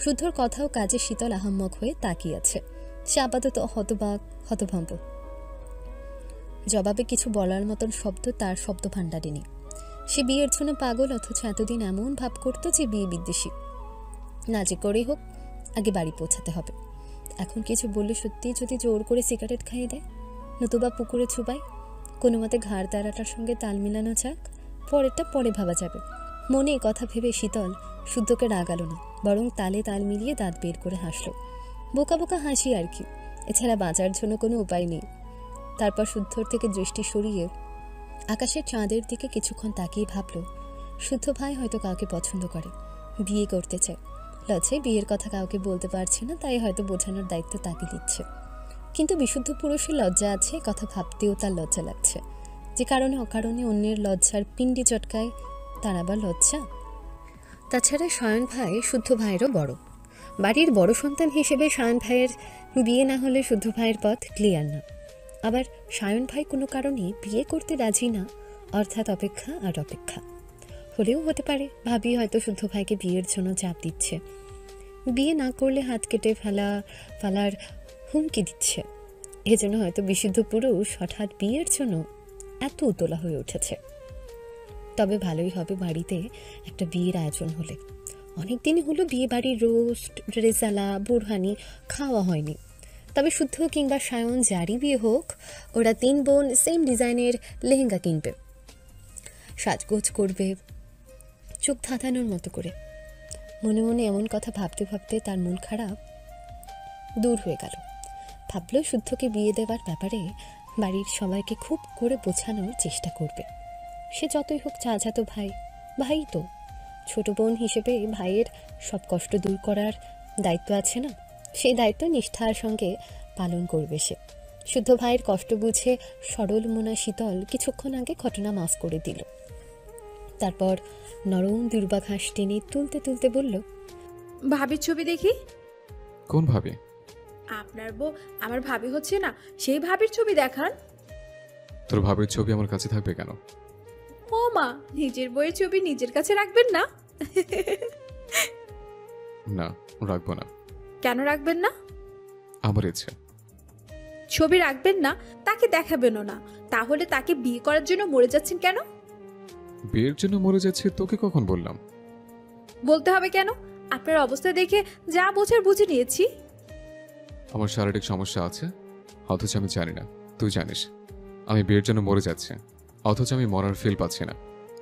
শুদ্ধর কথাও কাজে শীতল আহাম্মক হয়ে তাকিয়ে আছে। সে আপাতত হতবাক, হতভম্ব। জবাবে কিছু বলার মতন শব্দ তার শব্দ ভাণ্ডারে নেই। সে বিয়ের জন্য পাগল, অথচ এতদিন এমন ভাব করতো যে বিয়ে বিদ্বেষী। না যে করেই হোক আগে বাড়ি পৌঁছাতে হবে। এখন কিছু বললে সত্যি যদি জোর করে সিগারেট খাইয়ে দেয়, নতুবা পুকুরে ছুপায়, কোনো মতে ঘাড় তারাটার সঙ্গে তাল মিলানো যাক, পরেরটা পরে ভাবা যাবে। মনে কথা ভেবে শীতল শুদ্ধকে রাগালো না, বরং তালে তাল মিলিয়ে দাঁত বের করে হাসল। বোকা বোকা হাসি আর কি, এছাড়া বাঁচার জন্য কোনো উপায় নেই। তারপর শুদ্ধর থেকে দৃষ্টি সরিয়ে আকাশের চাঁদের দিকে কিছুক্ষণ তাকিয়ে ভাবল, শুদ্ধ ভাই হয়তো কাউকে পছন্দ করে, বিয়ে করতে চায়। লজ্জায় বিয়ের কথা কাউকে বলতে পারছে না, তাই হয়তো বোঝানোর দায়িত্ব তাকে দিচ্ছে। কিন্তু বিশুদ্ধ পুরুষের লজ্জা আছে, কথা ভাবতেও তার লজ্জা লাগছে। যে কারণে অকারণে অন্যের লজ্জার পিণ্ডি চটকায়, তার আবার লজ্জা। তাছাড়া সায়ন ভাই শুদ্ধ ভাইয়েরও বড়। বাড়ির বড় সন্তান হিসেবে সায়ন ভাইয়ের বিয়ে না হলে শুদ্ধ ভাইয়ের পথ ক্লিয়ার না। আবার সায়ন ভাই কোনো কারণে বিয়ে করতে রাজি না, অর্থাৎ অপেক্ষা আর অপেক্ষা। হলেও হতে পারে ভাবি হয়তো শুদ্ধ ভাইকে বিয়ের জন্য চাপ দিচ্ছে, বিয়ে না করলে হাত কেটে ফেলার হুমকি দিচ্ছে। এজন্য হয়তো বিশুদ্ধ পুরুষ হঠাৎ বিয়ের জন্য এত উতলা হয়ে উঠেছে। তবে ভালোই হবে বাড়িতে একটা বিয়ের আয়োজন হলে। অনেকদিনই হলো বিয়ে বাড়ির রোস্ট, রেজালা, বুরহানি খাওয়া হয়নি। তবে শুদ্ধ কিংবা সায়ন যারই বিয়ে হোক, ওরা 3 বোন সেম ডিজাইনের লেহেঙ্গা কিনবে, সাজগোজ করবে চোখ ধাঁধানোর মতো করে। মনে মনে এমন কথা ভাবতে ভাবতে তার মন খারাপ দূর হয়ে গেল। ভাবল শুদ্ধকে বিয়ে দেওয়ার ব্যাপারে বাড়ির সবাইকে খুব করে বোঝানোর চেষ্টা করবে। সে যতই হোক চাচাতো ভাই, ভাই তো। ছোট বোন হিসেবে ভাইয়ের সব কষ্ট দূর করার দায়িত্ব আছে না, সেই দায়িত্ব নিষ্ঠার সঙ্গে পালন করবে সে। শুদ্ধ ভাইয়ের কষ্ট বুঝে সরল মনা শীতল কিছুক্ষণ আগে ঘটনা মাফ করে দিল। তারপর নরম দুর্বাঘাস টেনে তুলতে তুলতে বলল, ভাবির ছবি দেখি। কোন ভাবে? আপনার বউ আমার ভাবি হচ্ছে না, সেই ভাবির ছবি দেখান। তোর ভাবের ছবি আমার কাছে থাকবে কেন? ও মা, নিজের বইয়ের ছবি নিজের কাছে রাখবেন না? না, রাখবো না। কেন রাখবেন না? আমার ইচ্ছে। ছবি রাখবেন না, তাকে দেখাবেনও না, তাহলে তাকে বিয়ে করার জন্য মরে যাচ্ছেন কেন? বিয়ের জন্য মরে যাচ্ছে তোকে কখন বললাম? বলতে হবে কেন? আপনার অবস্থা দেখে যা বোঝার বুঝে নিয়েছি। আমার শারীরিক সমস্যা আছে, অথচ আমি জানি না। তুই জানিস আমি বিয়ের জন্য মরে যাচ্ছি, অথচ আমি মরার ফিল পাচ্ছি না।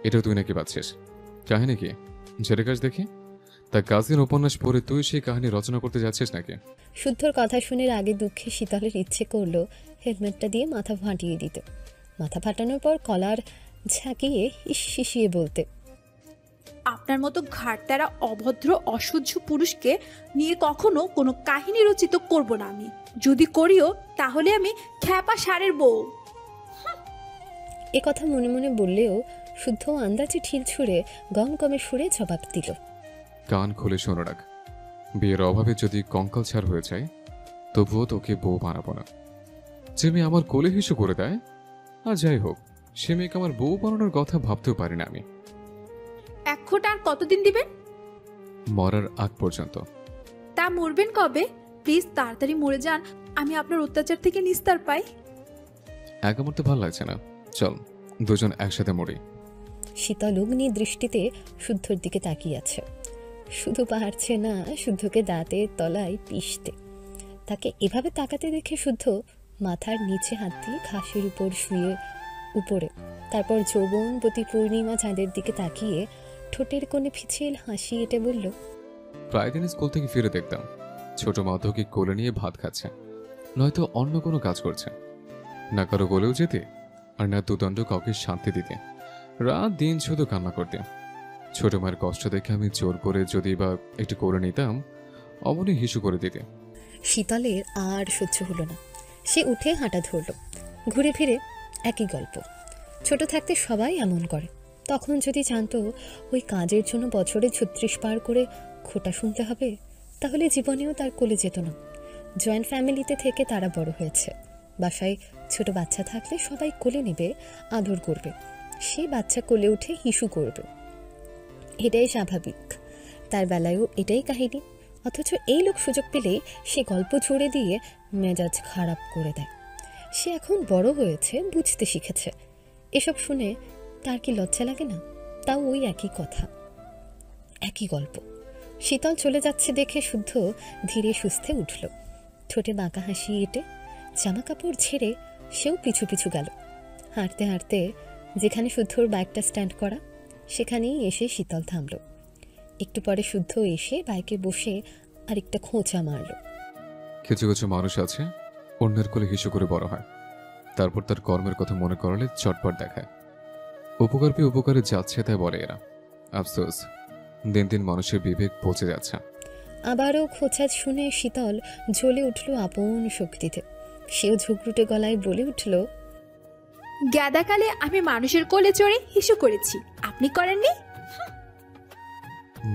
এটা তুই নাকি পাচ্ছিস? কাহিনী কি? ঝেড়ে কাজ দেখি। তা কাজিন উপন্যাস পড়ে তুই সেই কাহিনী রচনা করতে যাচ্ছিস নাকি? শুদ্ধর কথা শুনে আগে দুঃখে শীতলের ইচ্ছে করলো হেলমেটটা দিয়ে মাথা ফাটিয়ে দিতে। মাথা ফাটানোর পর কলার ঝাঁকিয়ে শিশিয়ে বলতে, আপনার মতো ঘাটতারা অভদ্র অসহ্য পুরুষকে নিয়ে কখনো কোনো কাহিনী রচিত করব না আমি। যদি করিও তাহলে আমি খ্যাপা ষাঁড়ের বউ। এ কথা মনে মনে বললেও শুদ্ধ আন্দাজে ঢিল ছুঁড়ে গমগমে সুরে জবাব দিল, কান খুলে শোনো রাখ, বিয়ের অভাবে যদি কঙ্কাল ছাড় হয়ে যায় তবুও তোকে বউ বানাবো না। যে মেয়ে আমার কোলে হিসু করে দেয়, আর যাই হোক সে মেয়েকে আমার বউ বানানোর কথা ভাবতেও পারি না আমি। এক খোঁটা আর কতদিন দিবেন? মরার আগ পর্যন্ত। তা মরবেন কবে? প্লিজ তাড়াতাড়ি মরে যান, আমি আপনার অত্যাচার থেকে নিস্তার পাই। এক আমার তো ভালো লাগছে না, চল দুজন একসাথে মরি। শীতল অগ্নি দৃষ্টিতে শুদ্ধর দিকে তাকিয়ে আছে। শুধু পারছে না শুদ্ধকে দাঁতের তলায় পিষতে। তাকে এভাবে তাকাতে দেখে শুদ্ধ মাথার নিচে হাত দিয়ে ঘাসের উপর শুয়ে উপরে, তারপর যৌবনবতী পূর্ণিমা চাঁদের দিকে তাকিয়ে ঠোঁটের কোণে পিছিল হাসি এঁটে বলল, প্রায় দিন স্কুল থেকে ফিরে দেখতাম ছোট মাধবকে কোলে নিয়ে ভাত খাচ্ছে, নয়তো অন্য কোনো কাজ করছে। না কারো কোলেও যেতে, আর না দুদণ্ড কাউকে শান্তি দিতে। রাত দিন শুধু কান্না করতে। ছোট মায়ের কষ্ট দেখে আমি জোর করে যদি বা একটু করে নিতাম, অমনি হিসু করে দিতে। শীতলের আর সহ্য হলো না। সে উঠে হাঁটা ধরল। ঘুরে ফিরে একই গল্প। ছোট থাকতে সবাই এমন করে। তখন যদি জানতো ওই কাজের জন্য বছরে 36 পার করে খোটা শুনতে হবে, তাহলে জীবনেও তার কোলে যেত না। জয়েন্ট ফ্যামিলিতে থেকে তারা বড় হয়েছে। বাসায় ছোট বাচ্চা থাকলে সবাই কোলে নেবে, আদর করবে। সে বাচ্চা কোলে উঠে হিসু করবে, এটাই স্বাভাবিক। তার বেলায়ও এটাই কাহিনী। অথচ এই লোক সুযোগ পেলেই সে গল্প ছুড়ে দিয়ে মেজাজ খারাপ করে দেয়। সে এখন বড় হয়েছে, বুঝতে শিখেছে। এসব শুনে তার কি লজ্জা লাগে না? তাও ওই একই কথা, একই গল্প। শীতল চলে যাচ্ছে দেখে শুদ্ধ ধীরে সুস্থে উঠল, ঠোঁটে বাঁকা হাসি এঁটে জামা কাপড় ঝেড়ে সেও পিছু পিছু গেল। হাঁটতে হাঁটতে যেখানে শুদ্ধর বাইকটা স্ট্যান্ড করা সেখানেই এসে শীতল থামল। একটু পরে শুদ্ধ এসে বাইকে বসে আরেকটা খোঁচা মারল। কিছু কিছু মানুষ আছে অন্যের কোলে হিসু করে বড় হয়, তারপর তার কর্মের কথা মনে করালে চটপট দেখায়। উপকার পেয়ে উপকারে যাচ্ছে তাই বলে এরা। আফসোস, দিন দিন মানুষের বিবেক পচে যাচ্ছে। আবারও খোঁচা শুনে শীতল জ্বলে উঠল আপন শক্তিতে। সেও ঝুঁকরুটে গলায় বলে উঠল, গ্যাদাকালে আমি মানুষের কোলে চড়ে হিসু করেছি, আপনি করেননি?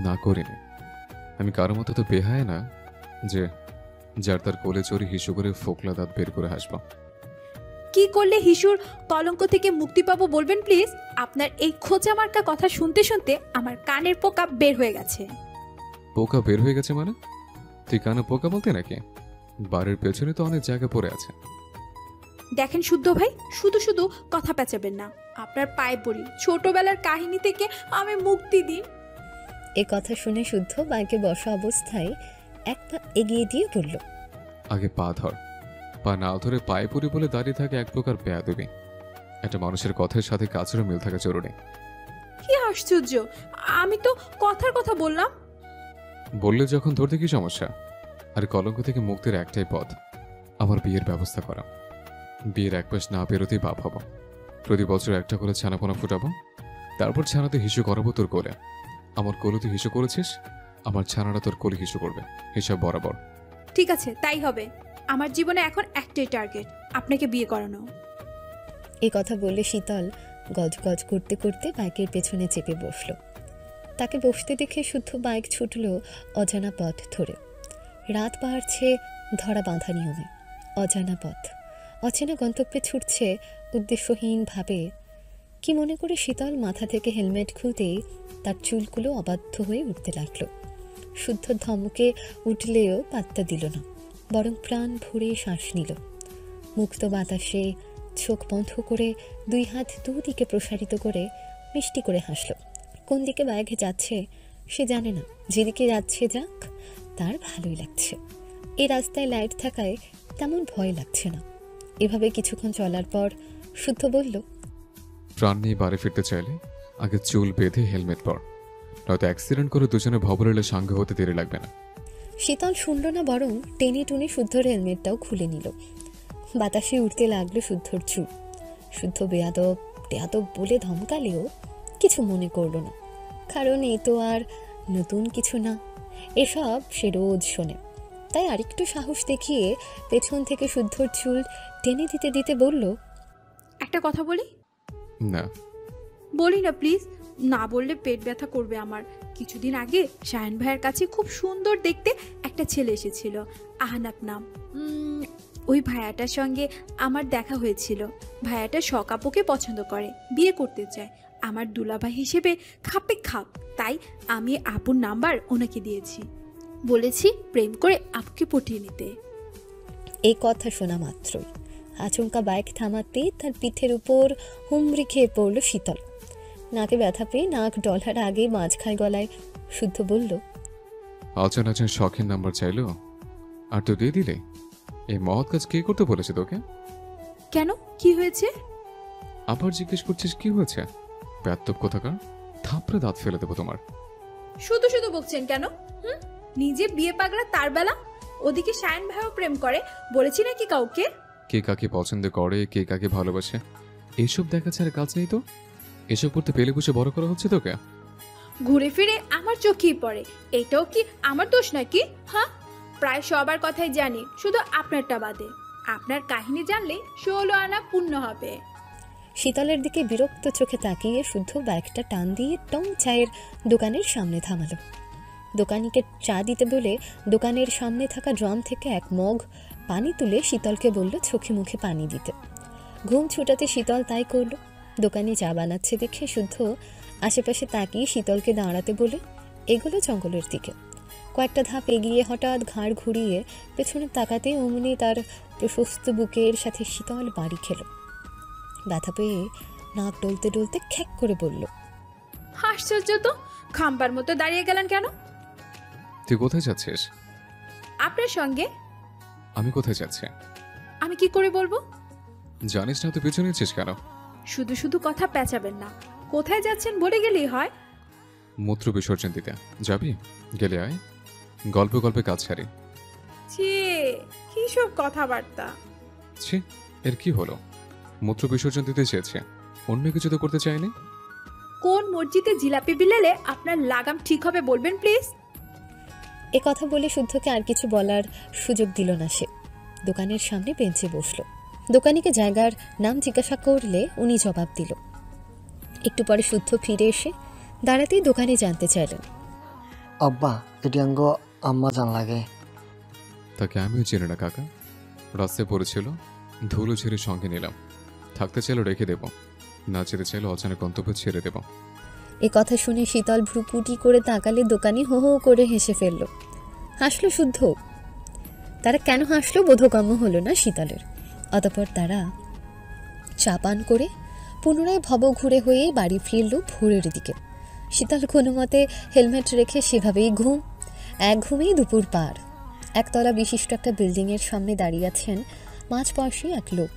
না করিনি। আমি কারো মতো তো বেহায় না যে যার তার কোলে চড়ি হিসু করে ফোকলা দাঁত বের করে হাসব। কি করলে হিসুর কলঙ্ক থেকে মুক্তি পাবো বলবেন প্লিজ? আপনার এই খোঁচা মার্কা কথা শুনতে শুনতে আমার কানের পোকা বের হয়ে গেছে। পোকা বের হয়ে গেছে মানে? তুই কানে পোকা বলতে নাকি? বাড়ির পেছনে তো অনেক জায়গা পড়ে আছে। দেখেন শুদ্ধ ভাই, শুধু শুধু কথা পেঁচাবেন না। আপনার পায়ে পড়ি, ছোটবেলার কাহিনী থেকে আমি মুক্তি দিন। এ কথা শুনে শুদ্ধ বাইকে বসা অবস্থায় এক পা এগিয়ে দিয়ে বলল, আগে পা ধর। পা না ধরে পায়ে পড়ি বলে দাঁড়িয়ে থাকে এক প্রকার বেয়াদবি। একটা মানুষের কথার সাথে কাজেরও মিল থাকা জরুরি। কি আশ্চর্য, আমি তো কথার কথা বললাম। বললে যখন ধরতে কি সমস্যা? আর কলঙ্ক থেকে মুক্তির একটাই পথ, আমার বিয়ের ব্যবস্থা করা। বিয়ের এক পাশ না বেরোতেই বাপ হব। প্রতি বছর একটা করে ছানাপোনা ফুটাবো, তারপর ছানাতে হিসু করাবো তোর কোলে। আমার কোলে তুই হিসু করেছিস, আমার ছানাটা তোর কোলে হিসু করবে, হিসাব বরাবর। ঠিক আছে, তাই হবে। আমার জীবনে এখন একটাই টার্গেট, আপনাকে বিয়ে করানো। এই কথা বলে শীতল গজগজ করতে করতে বাইকের পেছনে চেপে বসল। তাকে বসতে দেখে শুদ্ধ বাইক ছুটল অজানা পথ ধরে। রাত বাড়ছে ধরা বাঁধা নিয়মে। অজানা পথ, অচেনা গন্তব্যে ছুটছে উদ্দেশ্যহীনভাবে। কি মনে করে শীতল মাথা থেকে হেলমেট খুলতেই তার চুলগুলো অবাধ্য হয়ে উঠতে লাগলো। শুদ্ধ ধমকে উঠলেও পাত্তা দিল না, বরং প্রাণ ভরে শ্বাস নিল। মুক্ত বাতাসে চোখ বন্ধ করে দুই হাত দুদিকে প্রসারিত করে মিষ্টি করে হাসল। কোন দিকে বাইক যাচ্ছে সে জানে না, যেদিকে যাচ্ছে যাক, তার ভালোই লাগছে। এই রাস্তায় লাইট থাকায় তেমন ভয় লাগছে না। এভাবে কিছুক্ষণ চলার পর শুদ্ধ বলল, প্রাণ নিয়ে বাড়ি ফিরতে চাইলে আগে চুল বেঁধে হেলমেট পর, নয়তো অ্যাক্সিডেন্ট করে দুজনে ভবরেলে সাঙ্গ হতে দেরি লাগবে না। শীতল শুনল না, বরং টেনে টুনে শুদ্ধর হেলমেটটাও খুলে নিল। বাতাসে উঠতে লাগলো শুদ্ধর চুল। শুদ্ধ বেয়াদব টেয়াদব বলে ধমকালেও কিছু মনে করল না, কারণ এ তো আর নতুন কিছু না, এসব সে রোজ শোনে। তাই আরেকটু সাহস দেখিয়ে পেছন থেকে শুদ্ধর চুল টেনে দিতে দিতে বলল, একটা কথা বলি? না। বলি না প্লিজ। না বললে পেট ব্যথা করবে আমার। কিছুদিন আগে শাহিন ভাইয়ের কাছে খুব সুন্দর দেখতে একটা ছেলে এসেছিল, আহনাব নাম। ওই ভাইয়াটার সঙ্গে আমার দেখা হয়েছিল। ভাইয়াটা শকাপুকে পছন্দ করে, বিয়ে করতে চায়। আমার দুলাভাই হিসেবে খাপে খাপ, তাই আমি আপুর নাম্বার ওনাকে দিয়েছি। বলেছি প্রেম করে আপুকে পটিয়ে নিতে। এই কথা শোনা মাত্রই আচমকা বাইক থামাতে তার পিঠের উপর হুমড়ি খেয়ে পড়ল শীতল। নাকে ব্যথা পেয়ে নাক ডলার আগে মাঝখায় গলায় শুদ্ধ বলল, আচান শখের নাম্বার চাইলো আর তো দিয়ে দিলে। এই মহৎ কাজ কে করতে বলেছে তোকে? কেন, কি হয়েছে? আবার জিজ্ঞেস করছিস কি হয়েছে? ব্যাত্তব কোথাকার, থাপড়ে দাঁত ফেলে দেবো তোমার। শুধু শুধু বকছেন কেন? নিজে বিয়ে পাগলা তার বেলা, ওদিকে শায়ন ভাইও প্রেম করে। বলেছি নাকি কাউকে? কে কাকে পছন্দ করে, কে কাকে ভালোবাসে, এইসব দেখা ছাড়া কাজ নেই তো? এসব করতে পেলে বসে বড় করা হচ্ছে তোকে। ঘুরে ফিরে আমার চোখেই পড়ে। এটাও কি আমার দোষ নাকি? হ্যাঁ, প্রায় সবার কথাই জানি, শুধু আপনারটা বাদে। আপনার কাহিনী জানলে 16 আনা পূর্ণ হবে। শীতলের দিকে বিরক্ত চোখে তাকিয়ে শুদ্ধ বাইকটা টান দিয়ে টং চায়ের দোকানের সামনে থামালো। দোকানিকে চা দিতে বলে দোকানের সামনে থাকা ড্রাম থেকে এক মগ পানি তুলে শীতলকে বলল চোখে মুখে পানি দিতে। ঘুম ছুটাতে শীতল তাই করল। দোকানি চা বানাচ্ছে দেখে শুদ্ধ আশেপাশে তাকিয়ে শীতলকে দাঁড়াতে বলে এগুলো জঙ্গলের দিকে। কয়েকটা ধাপ এগিয়ে হঠাৎ ঘাড় ঘুরিয়ে পেছনে তাকাতে অমনি তার প্রশস্ত বুকের সাথে শীতল বাড়ি খেল। ব্যথা পেয়ে নাক ডলতে ডলতে খ্যাক করে বলল, আশ্চর্য তো, খাম্বার মতো দাঁড়িয়ে গেলেন কেন? তুই কোথায় যাচ্ছিস? আপনার সঙ্গে। আমি কোথায় যাচ্ছি? আমি কি করে বলবো? জানিস না তুই পিছনে নিচ্ছিস কেন? শুধু শুধু কথা পেঁচাবেন না, কোথায় যাচ্ছেন বলে গেলেই হয়। মূত্র বিসর্জন দিতে যাবি? গেলে আয়, গল্পে গল্পে কাজ ছাড়ি। ছি, কি সব কথাবার্তা। ছি, এর কি হলো? মূত্র বিসর্জন দিতে চেয়েছে, অন্য কিছু তো করতে চাইনি। কোন মসজিদে জিলাপি বিলালে আপনার লাগাম ঠিক হবে বলবেন প্লিজ। এ কথা বলে শুদ্ধকে আর কিছু বলার সুযোগ দিল না সে। দোকানের সামনে বেঞ্চে বসল। দোকানিকে জায়গার নাম জিজ্ঞাসা করলে উনি জবাব দিল। একটু পরে শুদ্ধ ফিরে এসে দাঁড়াতেই দোকানে জানতে চাইলেন, আব্বা এটি আঙ্গ আম্মা জান লাগে। তাকে আমিও চিনি না কাকা। রাস্তায় পড়েছিল, ধুলো ঝেড়ে সঙ্গে নিলাম। থাকতে চাইলে রেখে দেব, না যেতে চাইলে অজানা গন্তব্য ছেড়ে দেব। এ কথা শুনে শীতল ভ্রুকুটি করে তাকালে দোকানি হো হো করে হেসে ফেলল। হাসলো শুদ্ধ। তারা কেন হাসলো বোধগম্য হলো না শীতলের। অতঃপর তারা চা পান করে পুনরায় ভব ঘুরে হয়ে বাড়ি ফিরল ভোরের দিকে। শীতল কোনো মতে হেলমেট রেখে সেভাবেই ঘুম। এক ঘুমেই দুপুর পার। একতলা বিশিষ্ট একটা বিল্ডিংয়ের সামনে দাঁড়িয়ে আছেন মাঝবয়সী এক লোক।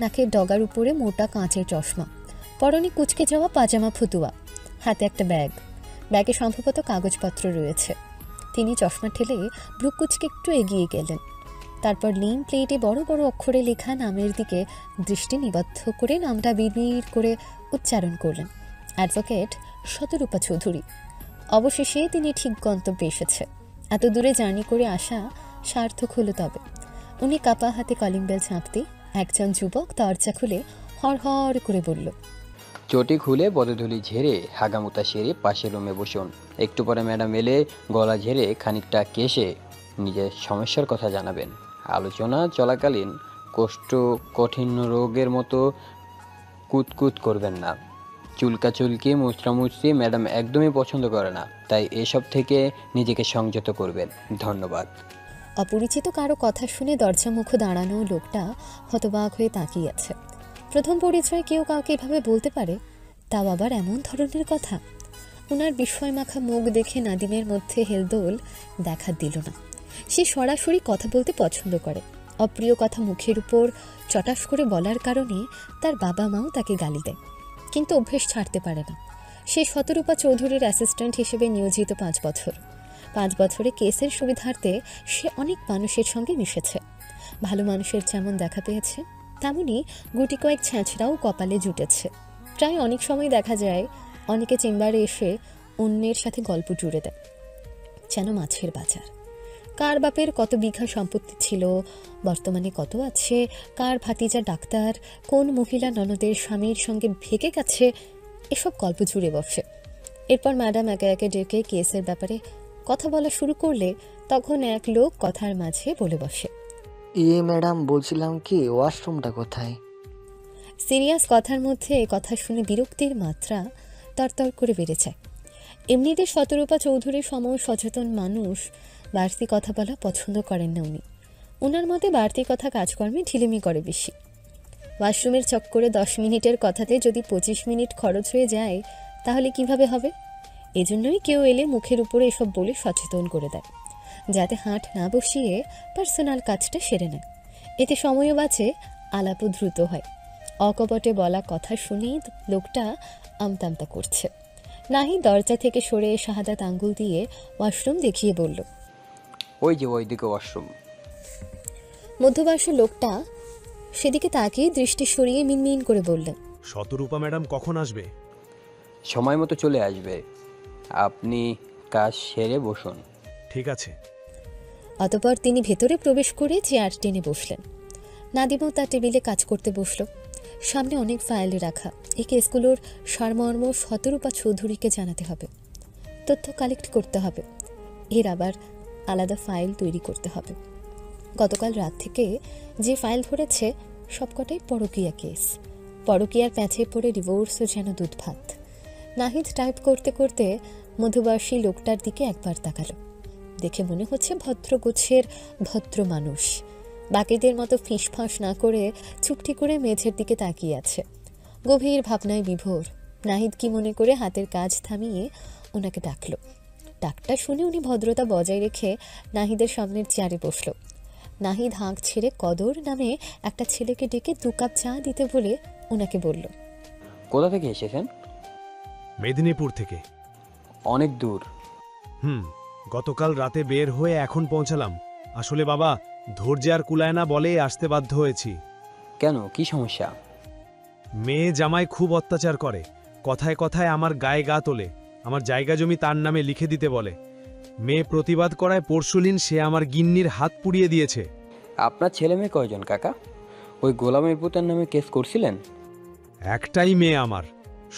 নাকের ডগার উপরে মোটা কাঁচের চশমা, পরনে কুচকে যাওয়া পাজামা ফতুয়া, হাতে একটা ব্যাগ। ব্যাগে সম্ভবত কাগজপত্র রয়েছে। তিনি চশমা ঠেলে ভ্রুকুচকে একটু এগিয়ে গেলেন। তারপর নেম প্লেটে বড় বড় অক্ষরে লেখা নামের দিকে দৃষ্টি নিবদ্ধ করে নামটা বিড়বিড় করে উচ্চারণ করলেন, অ্যাডভোকেট শতরূপা চৌধুরী। অবশেষে তিনি ঠিক গন্তব্যে এসেছে। এত দূরে জার্নি করে আসা সার্থক হলো তবে। উনি কাপা হাতে কলিং বেল চাঁপতে একজন যুবক দরজা খুলে হড়হড় করে বলল, চটি খুলে পদধূলি ঝেড়ে হাগামুতা সেরে পাশের রুমে বসুন। একটু পরে ম্যাডাম এলে গলা ঝেড়ে খানিকটা কেশে নিজের সমস্যার কথা জানাবেন। আলোচনা চলাকালীন কঠিন রোগের মতো কুতকুত করবেন না। চুলকাচুলকি মুচড়ামুচড়ি ম্যাডাম একদমই পছন্দ করে না, তাই এসব থেকে নিজেকে সংযত করবেন। ধন্যবাদ। অপরিচিত কারো কথা শুনে দরজা মুখো দাঁড়ানো লোকটা হতবাক হয়ে তাকিয়ে আছে। প্রথম পরিচয় কেউ কাউকে এভাবে বলতে পারে, তাও আবার এমন ধরনের কথা। ওনার বিস্ময় মাখা মুখ দেখে নাদিমের মধ্যে হেলদোল দেখা দিল না। সে সরাসরি কথা বলতে পছন্দ করে। অপ্রিয় কথা মুখের উপর চটাস করে বলার কারণে তার বাবা মাও তাকে গালি দেয়, কিন্তু অভ্যেস ছাড়তে পারে না। সে শতরূপা চৌধুরীর অ্যাসিস্ট্যান্ট হিসেবে নিয়োজিত 5 বছর। 5 বছরে কেসের সুবিধার্থে সে অনেক মানুষের সঙ্গে মিশেছে। ভালো মানুষের যেমন দেখা পেয়েছে, তেমনই গুটি কয়েক ছ্যাঁচড়াও কপালে জুটেছে। প্রায় অনেক সময় দেখা যায় অনেকে চেম্বারে এসে অন্যের সাথে গল্প জুড়ে দেয়, যেন মাছের বাজার। কার বাপের কত বিঘা সম্পত্তি ছিল, বর্তমানে কত আছে, কার ভাতিজা ডাক্তার, কোন মহিলা ননদের স্বামীর সঙ্গে ভেগে গেছে, এসব গল্প জুড়ে বসে। এরপর ম্যাডাম একে একে ডেকে কেসের ব্যাপারে কথা বলা শুরু করলে তখন এক লোক কথার মাঝে বলে বসে, ম্যাডাম বলছিলাম কি ওয়াশরুমটা কোথায়? সিরিয়াস কথার মধ্যে কথা শুনে বিরক্তির মাত্রা তরতর করে বেড়ে যায়। এমনিতে শতরূপা চৌধুরী সম সচেতন মানুষ, বাড়তি কথা বলা পছন্দ করেন না উনি। ওনার মতে বাড়তি কথা কাজকর্মে ঢিলেমি করে বেশি। ওয়াশরুমের চক্করে 10 মিনিটের কথাতে যদি 25 মিনিট খরচ হয়ে যায় তাহলে কিভাবে হবে? এজন্যই কেউ এলে মুখের উপরে এসব বলে সচেতন করে দেয়, যাতে হাট না বসিয়ে পার্সোনাল কাজটা সেরে নেয়। এতে সময়ও বাঁচে, আলাপও দ্রুত হয়। অকপটে বলা কথা শুনেই লোকটা আমতামতা করছে। নাহি দরজা থেকে সরে শাহাদাত আঙ্গুল দিয়ে ওয়াশরুম দেখিয়ে বলল, ওই যে ওইদিকে ওয়াশরুম। মধ্যবয়সী লোকটা সেদিকে তাকিয়ে দৃষ্টি সরিয়ে মিনমিন করে বললেন, শতরূপা ম্যাডাম কখন আসবে? সময় মতো চলে আসবে, আপনি কাজ সেরে বসুন। ঠিক আছে। অতঃপর তিনি ভেতরে প্রবেশ করে চেয়ার টেনে বসলেন। নাদিমও তার টেবিলে কাজ করতে বসল। সামনে অনেক ফাইল রাখা। এই কেসগুলোর সারমর্ম শতরূপা চৌধুরীকে জানাতে হবে, তথ্য কালেক্ট করতে হবে, এর আবার আলাদা ফাইল তৈরি করতে হবে। গতকাল রাত থেকে যে ফাইল ধরেছে সবকটাই পরকীয়া কেস। পরকীয়ার প্যাঁচে পড়ে ডিভোর্সও যেন দুধ ভাত। নাহিদ টাইপ করতে করতে মধুবর্ষী লোকটার দিকে একবার তাকালো। দেখে মনে হচ্ছে ভদ্রগোছের ভদ্র মানুষ। বাকিদের মতো ফিসফাঁস না করে চুপটি করে মেঝের দিকে তাকিয়ে আছে, গভীর ভাবনায় বিভোর। নাহিদ কি মনে করে হাতের কাজ থামিয়ে ওনাকে ডাকলো। ডাকটা শুনে উনি ভদ্রতা বজায় রেখে নাহিদের সামনের চেয়ারে বসলো। নাহিদ হাঁক ছেড়ে কদর নামে একটা ছেলেকে ডেকে 2 কাপ চা দিতে বলে ওনাকে বলল, কোথা থেকে এসেছেন? মেদিনীপুর থেকে। অনেক দূর। গতকাল রাতে বের হয়ে এখন পৌঁছালাম। আসলে বাবা, ধৈর্য আর কুলায় না বলে আসতে বাধ্য হয়েছি। কেন, কি সমস্যা? মেয়ে জামাই খুব অত্যাচার করে, কথায় কথায় আমার গায়ে গা তোলে, আমার জায়গা জমি তার নামে লিখে দিতে বলে। মেয়ে প্রতিবাদ করায় পরশুদিন সে আমার গিন্নির হাত পুড়িয়ে দিয়েছে। আপনার ছেলে মেয়ে কয়জন কাকা? ওই গোলামের পুতের নামে কেস করছিলেন? একটাই মেয়ে আমার,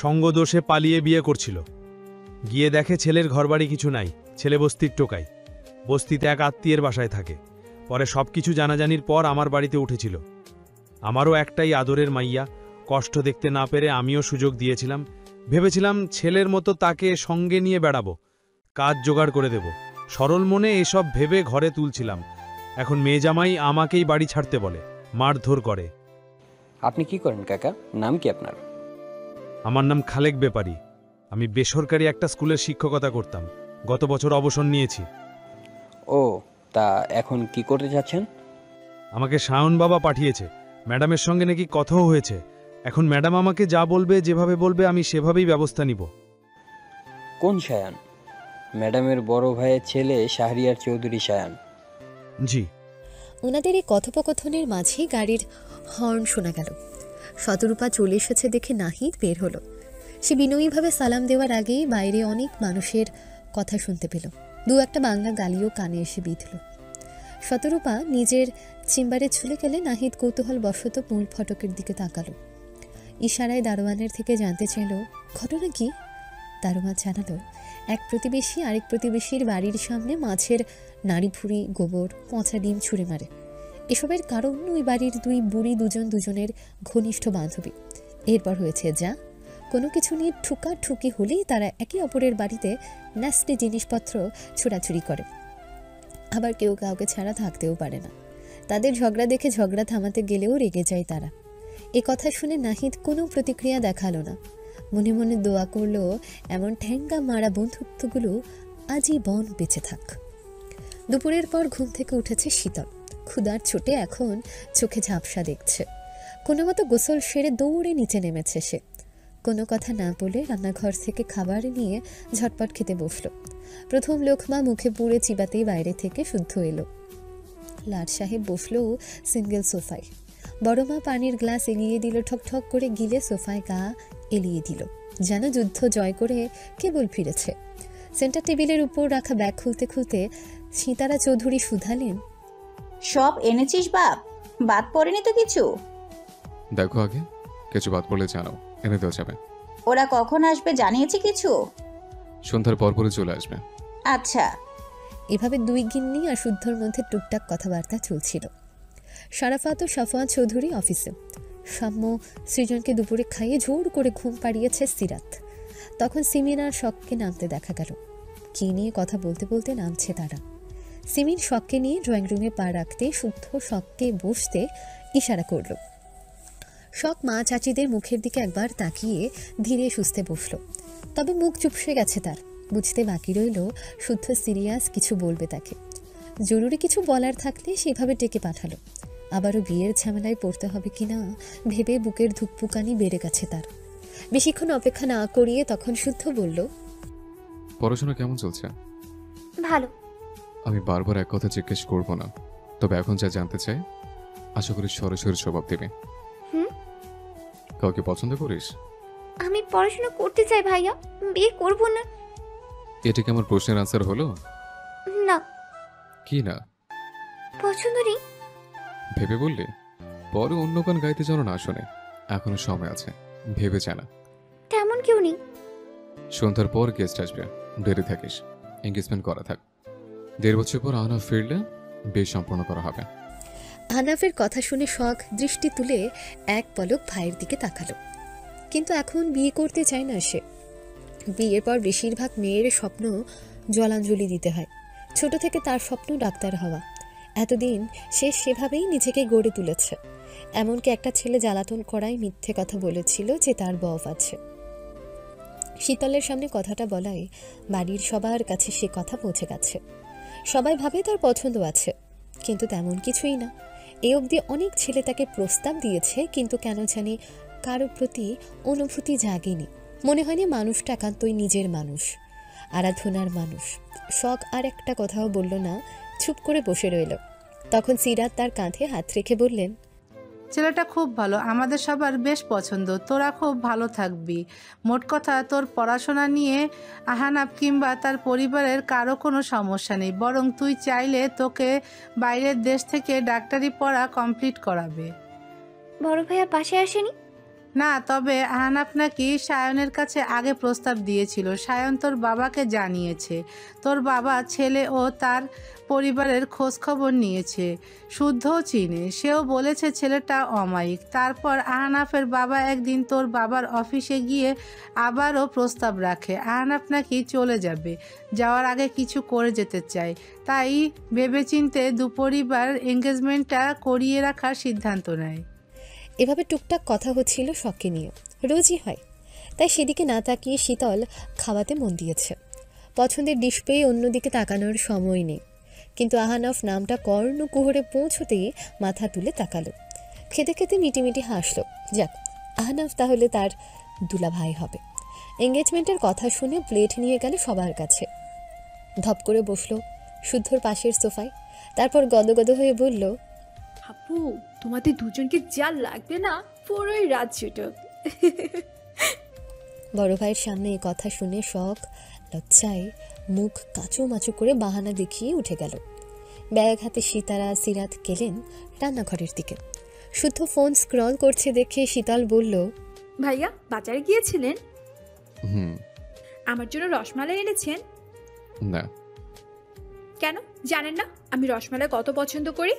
সঙ্গদোষে পালিয়ে বিয়ে করছিল। গিয়ে দেখে ছেলের ঘরবাড়ি কিছু নাই, ছেলে বস্তির টোকাই। বস্তিতে এক আত্মীয়ের বাসায় থাকে। পরে সবকিছু জানাজানির পর আমার বাড়িতে উঠেছিল। আমারও একটাই আদরের মাইয়া, কষ্ট দেখতে না পেরে আমিও সুযোগ দিয়েছিলাম। ভেবেছিলাম ছেলের মতো তাকে সঙ্গে নিয়ে বেড়াবো, কাজ জোগাড় করে দেব। সরল মনে এসব ভেবে ঘরে তুলছিলাম। এখন মেয়ে জামাই আমাকেই বাড়ি ছাড়তে বলে, মারধর করে। আপনি কি করেন কাকা? নাম কি আপনার? আমার নাম খালেক ব্যাপারী। আমি বেসরকারি একটা স্কুলের শিক্ষকতা করতাম। গত বছর অবসর নিয়েছি। ও, তা এখন কি করতে চাচ্ছেন? আমাকে শায়ন বাবা পাঠিয়েছে। ম্যাডামের সঙ্গে নাকি কথাও হয়েছে। এখন ম্যাডাম আমাকে যা বলবে, যেভাবে বলবে আমি সেভাবেই ব্যবস্থা নিব। কোন শায়ান? ম্যাডামের বড় ভাইয়ের ছেলে শাহরিয়ার চৌধুরী শায়ান। জি। ওনাদের এই কথোপকথনের মাঝেই গাড়ির হর্ন শোনা গেল। শতরূপা চলে এসেছে দেখে নাহিদ বের হলো। সে বিনয়ীভাবে সালাম দেওয়ার আগেই বাইরে অনেক মানুষের কথা শুনতে পেল। 2-একটা বাংলা গালিও কানে এসে বিঁধল। শতরূপা নিজের চেম্বারে চলে গেলে নাহিদ কৌতূহল বশত মূল ফটকের দিকে তাকালো। ইশারায় দারোয়ানের থেকে জানতে চাইল ঘটনা কি। দারোয়ান জানালো, এক প্রতিবেশী আরেক প্রতিবেশীর বাড়ির সামনে মাছের নাড়িভুড়ি, গোবর, পচা ডিম ছুঁড়ে মারে। এসবের কারণ ওই বাড়ির 2 বুড়ি দুজনের ঘনিষ্ঠ বান্ধবী। এরপর হয়েছে যা, কোনো কিছু নিয়ে ঠুকাঠুকি হলেই তারা একে অপরের বাড়িতে নাস্তি জিনিসপত্র ছোড়াছুড়ি করে। আবার কেউ কাউকে ছাড়া থাকতেও পারে না। তাদের ঝগড়া দেখে ঝগড়া থামাতে গেলেও রেগে যায় তারা। এ কথা শুনে নাহিদ কোনো প্রতিক্রিয়া দেখালো না। মনে মনে দোয়া করলো এমন ঠ্যাঙ্গা মারা বন্ধুত্বগুলো আজীবন বেঁচে থাক। দুপুরের পর ঘুম থেকে উঠেছে শীতল। ক্ষুধার ছোটে এখন চোখে ঝাপসা দেখছে। কোনো মতো গোসল সেরে দৌড়ে নিচে নেমেছে সে। কোনো কথা না বলে রান্নাঘর থেকে খাবার নিয়ে ঝটপট খেতে বসল। প্রথম লোকমা মুখে পুড়ে চিবাতেই বাইরে থেকে শুদ্ধ এলো। লাট সাহেব বসলো সিঙ্গেল সোফায়। বড় মা পানির গ্লাস এগিয়ে দিল, ঠকঠক করে গিলে সোফায় গা এলিয়ে দিল, যেন যুদ্ধ জয় করে কেবল ফিরেছে। সেন্টার টেবিলের উপর রাখা ব্যাগ খুলতে খুলতে সীতারা চৌধুরী শুধালেন, সব এনেছিস বাপ? বাদ পড়েনি তো কিছু? দেখো আগে, কিছু বাদ পড়লে জানাও, এনে দেওয়া যাবে। ওরা কখন আসবে জানিয়েছে কিছু? সন্ধ্যার পরপরই চলে আসবে। আচ্ছা। এভাবে 2 গিন্নি আর শুদ্ধর মধ্যে টুকটাক কথাবার্তা চলছিল। শারাফাত ও সাফওয়ান চৌধুরী অফিসে। সাম্য সৃজনকে দুপুরে খাইয়ে জোর করে ঘুম পাড়িয়েছে সিরাত। তখন সিমিন আর শখকে নামতে দেখা গেল। কি নিয়ে কথা বলতে বলতে নামছে তারা। সিমিন শখকে নিয়ে ড্রয়িং রুমে পা রাখতে শুদ্ধ শখকে বসতে ইশারা করল। শখ মা চাচিদের মুখের দিকে একবার তাকিয়ে ধীরে সুস্থে বসল। তবে মুখ চুপসে গেছে তার। বুঝতে বাকি রইল শুদ্ধ সিরিয়াস কিছু বলবে তাকে। জরুরি কিছু বলার থাকলে সেভাবে ডেকে পাঠালো। আবারও বিয়ের ঝামেলায় পড়তে হবে কিনা ভেবে বুকের ধুকপুকানি বেড়ে গেছে তার। বেশিক্ষণ অপেক্ষা না করিয়ে তখন শুদ্ধ বলল, পড়াশোনা কেমন চলছে? ভালো। আমি বারবার এক কথা জিজ্ঞেস করব না, তবে এখন যা জানতে চাই আশা করি সরাসরি জবাব দেবে। কাউকে পছন্দ করিস? আমি পড়াশোনা করতে চাই ভাইয়া, বিয়ে করব না। এটা কি আমার প্রশ্নের আনসার হলো? না। কি না? পছন্দ নেই। ভেবে বললি? পরে অন্য গান গাইতে যেন না শোনে। এখনো সময় আছে, ভেবে জানা। তেমন কেউ নেই। সন্ধ্যার পর গেস্ট আসবে, দেরি থাকিস। এঙ্গেজমেন্ট করা থাক। 1.5 বছর পর আনা ফিরলে বিয়ে সম্পন্ন করা হবে। আহনাফের কথা শুনে শখ দৃষ্টি তুলে এক পলক ভাইয়ের দিকে তাকালো। কিন্তু এখন বিয়ে করতে চায় না সে। বিয়ের পর বেশিরভাগ মেয়ের স্বপ্ন জলাঞ্জলি দিতে হয়। ছোট থেকে তার স্বপ্ন ডাক্তার হওয়া। এতদিন সে সেভাবেই নিজেকে গড়ে তুলেছে। এমনকি একটা ছেলে জ্বালাতন করায় মিথ্যে কথা বলেছিল যে তার বউ আছে। শীতলের সামনে কথাটা বলায় বাড়ির সবার কাছে সে কথা পৌঁছে গেছে। সবাই ভাবে তার পছন্দ আছে, কিন্তু তেমন কিছুই না। এ অবধি অনেক ছেলে তাকে প্রস্তাব দিয়েছে, কিন্তু কেন জানি কারো প্রতি অনুভূতি জাগেনি। মনে হয়নি মানুষটা একান্তই নিজের মানুষ, আরাধনার মানুষ। শখ আর একটা কথাও বলল না, চুপ করে বসে রইল। তখন সিরাত তার কাঁধে হাত রেখে বললেন, ছেলেটা খুব ভালো, আমাদের সবার বেশ পছন্দ, তোরা খুব ভালো থাকবি। মোট কথা তোর পড়াশোনা নিয়ে আহানাব কিংবা তার পরিবারের কারো কোনো সমস্যা নেই, বরং তুই চাইলে তোকে বাইরের দেশ থেকে ডাক্তারি পড়া কমপ্লিট করাবে। বড় ভাইয়া পাশে আসেনি? না, তবে আহানাব নাকি সায়নের কাছে আগে প্রস্তাব দিয়েছিল। সায়ন তোর বাবাকে জানিয়েছে। তোর বাবা ছেলে ও তার পরিবারের খোঁজ খবর নিয়েছে, শুদ্ধও চিনে। সেও বলেছে ছেলেটা অমায়িক। তারপর আহনাফের বাবা একদিন তোর বাবার অফিসে গিয়ে আবারও প্রস্তাব রাখে। আহনাফ নাকি চলে যাবে, যাওয়ার আগে কিছু করে যেতে চায়। তাই ভেবেচিন্তে দুপরিবার এঙ্গেজমেন্টটা করিয়ে রাখার সিদ্ধান্ত নেয়। এভাবে টুকটাক কথা হচ্ছিল শখকে নিয়ে, রোজই হয়। তাই সেদিকে না তাকিয়ে শীতল খাওয়াতে মন দিয়েছে। পছন্দের ডিশ পেয়ে অন্যদিকে তাকানোর সময় নেই। কিন্তু আহনাফ নামটা কর্ণকুহরে পৌঁছতেই মাথা তুলে তাকালো। খেতে খেতে মিটিমিটি হাসলো। যাক, আহনাফ তাহলে তার দুলা ভাই হবে। এঙ্গেজমেন্টের কথা শুনে প্লেট নিয়ে গেল সবার কাছে। ধপ করে বসলো শুদ্ধর পাশের সোফায়। তারপর গদগদ হয়ে বলল, আপু, তোমাদের দুজনকে যা লাগবে না, পুরোই রাত ছুটক। বড় ভাইয়ের সামনে এই কথা শুনে শখ লজ্জায় মুখ কাঁচু মাচু করে বাহানা দেখিয়ে উঠে গেল। ব্যাগ হাতে সিতারা সিরাত গেলেন রান্নাঘরের দিকে। শুদ্ধ ফোন স্ক্রল করছে দেখে শীতল বলল, ভাইয়া বাজারে গিয়েছিলেন? হুম। আমার জন্য রসমালাই এনেছেন? না। কেন জানেন না আমি রসমালাই কত পছন্দ করি?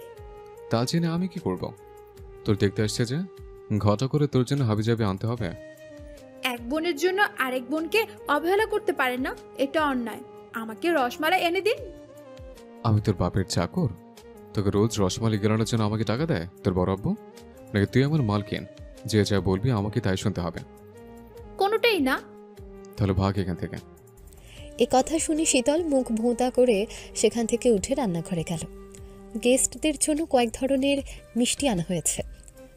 তা জেনে আমি কি করব? তোর দেখতে আসছে যে ঘটা করে তোর জন্য হাবিজাবি আনতে হবে। এক বোনের জন্য আরেক বোনকে অবহেলা করতে পারেন না, এটা অন্যায়। আমাকে রসমালাই এনে দিন। আমি তোর বাপের চাকর? তোকে রোজ রসমালাই গেলানোর জন্য আমাকে টাকা দেয় তোর বড় আব্বু? নাকি তুই আমার মালকিন, যে যা বলবি আমাকে তাই শুনতে হবে? কোনোটাই না। তাহলে ভাগ এখান থেকে। এ কথা শুনে শীতল মুখ ভোঁতা করে সেখান থেকে উঠে রান্নাঘরে গেল। গেস্টদের জন্য কয়েক ধরনের মিষ্টি আনা হয়েছে।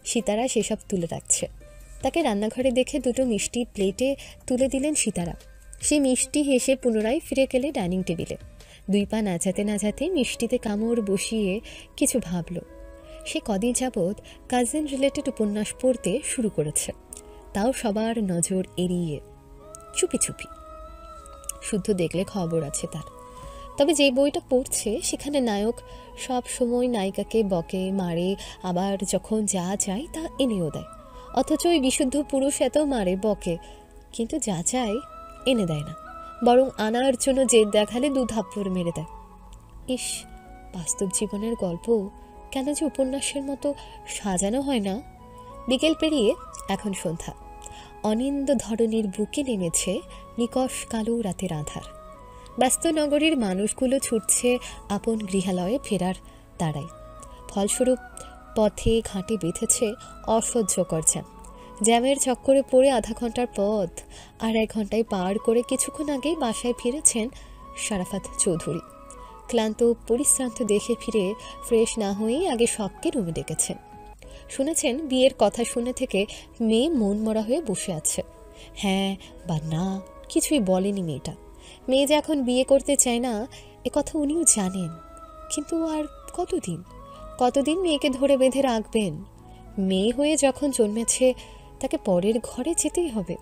সিতারা সেসব তুলে রাখছে। তাকে রান্নাঘরে দেখে দুটো মিষ্টি প্লেটে তুলে দিলেন সিতারা। সে মিষ্টি হেসে পুনরায় ফিরে গেলে ডাইনিং টেবিলে। দুই পা নাচাতে নাচাতে মিষ্টিতে কামড় বসিয়ে কিছু ভাবল। সে কদিন যাবৎ কাজিন রিলেটেড উপন্যাস পড়তে শুরু করেছে, তাও সবার নজর এড়িয়ে, চুপি চুপি। শুদ্ধ দেখলে খবর আছে তার। তবে যে বইটা পড়ছে সেখানে নায়ক সব সময় নায়িকাকে বকে মারে, আবার যখন যা চায় তা এনেও দেয়। অথচ ওই বিশুদ্ধ পুরুষ এত মারে বকে, কিন্তু যা চায় এনে দেয় না, বরং আনার জন্য জেদ দেখালে 2 থাপ্পড় মেরে দেয়। ইস, বাস্তব জীবনের গল্প কেন যে উপন্যাসের মতো সাজানো হয় না। বিকেল পেরিয়ে এখন সন্ধ্যা। অনিন্দ ধরনের বুকে নেমেছে নিকষ কালো রাতের আধার। ব্যস্ত নগরীর মানুষগুলো ছুটছে আপন গৃহালয়ে ফেরার তাড়ায়। ফলস্বরূপ পথে ঘাটে বেঁধেছে অসহ্যকর জ্যাম। জ্যামের চক্করে পড়ে আধা ঘন্টার পথ আর 1 ঘন্টায় পার করে কিছুক্ষণ আগেই বাসায় ফিরেছেন শারাফাত চৌধুরী। ক্লান্ত পরিশ্রান্ত দেখে ফিরে ফ্রেশ না হয়েই আগে শখকে রুমে ডেকেছেন। শুনেছেন বিয়ের কথা শুনে থেকে মেয়ে মন মরা হয়ে বসে আছে। হ্যাঁ বা না কিছুই বলেনি মেয়েটা। মেয়ে যে এখন বিয়ে করতে চায় না এ কথা উনিও জানেন, কিন্তু আর কতদিন মেয়েকে ধরে বেঁধে রাখবেন? মেয়ে হয়ে যখন জন্মেছে তাকে পরের ঘরে যেতেই হবে।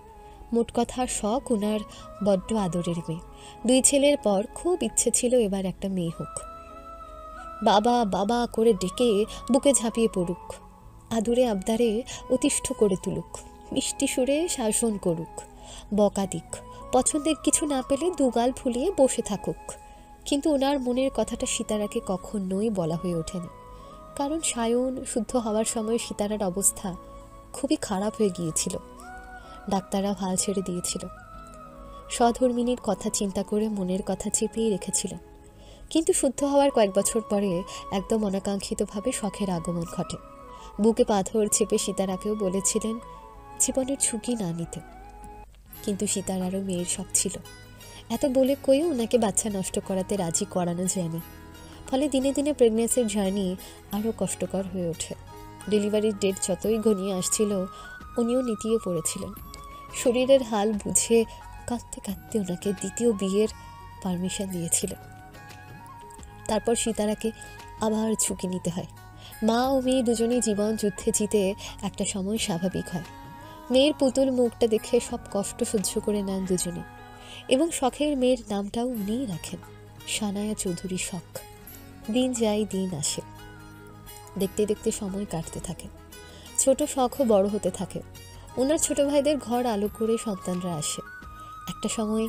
মোট কথা শখ ওনার বড্ড আদরের মেয়ে। 2 ছেলের পর খুব ইচ্ছে ছিল এবার একটা মেয়ে হোক। বাবা বাবা করে ডেকে বুকে ঝাঁপিয়ে পড়ুক, আদুরে আবদারে অতিষ্ঠ করে তুলুক, মিষ্টি সুরে শাসন করুক, বকা দিক, পছন্দের কিছু না পেলে 2 গাল ফুলিয়ে বসে থাকুক। কিন্তু ওনার মনের কথাটা সিতারাকে কখনোই বলা হয়ে ওঠেনি। কারণ সায়ন শুদ্ধ হওয়ার সময় সিতারার অবস্থা খুবই খারাপ হয়ে গিয়েছিল। ডাক্তাররা হাল ছেড়ে দিয়েছিল। সহধর্মিনীর কথা চিন্তা করে মনের কথা চেপেই রেখেছিল। কিন্তু শুদ্ধ হওয়ার কয়েক বছর পরে একদম অনাকাঙ্ক্ষিতভাবে শখের আগমন ঘটে। বুকে পাথর চেপে সিতারাকেও বলেছিলেন জীবনের ঝুঁকি না নিতে, কিন্তু সিতারারও মেয়ের শখ ছিল। এত বলে কয়েও ওনাকে বাচ্চা নষ্ট করাতে রাজি করানো যায়নি। ফলে দিনে দিনে প্রেগনেন্সির জার্নি আরও কষ্টকর হয়ে ওঠে। ডেলিভারির ডেট যতই ঘনিয়ে আসছিল উনিও নীতিয়ে পড়েছিলেন। শরীরের হাল বুঝে কাঁদতে কাঁদতে ওনাকে দ্বিতীয় বিয়ের পারমিশন দিয়েছিলেন। তারপর সিতারাকে আবার ঝুঁকি নিতে হয়। মা ও মেয়ে দুজনেই জীবন যুদ্ধে জিতে একটা সময় স্বাভাবিক হয়। মেয়ের পুতুল মুখটা দেখে সব কষ্ট সহ্য করে নেন দুজনে, এবং শখের মেয়ের নামটাও উনিই রাখেন, সানায়া চৌধুরী শখ। দিন যায় দিন আসে, দেখতে দেখতে সময় কাটতে থাকে। ছোট শখও বড় হতে থাকে। ওনার ছোট ভাইদের ঘর আলো করে সন্তানরা আসে। একটা সময়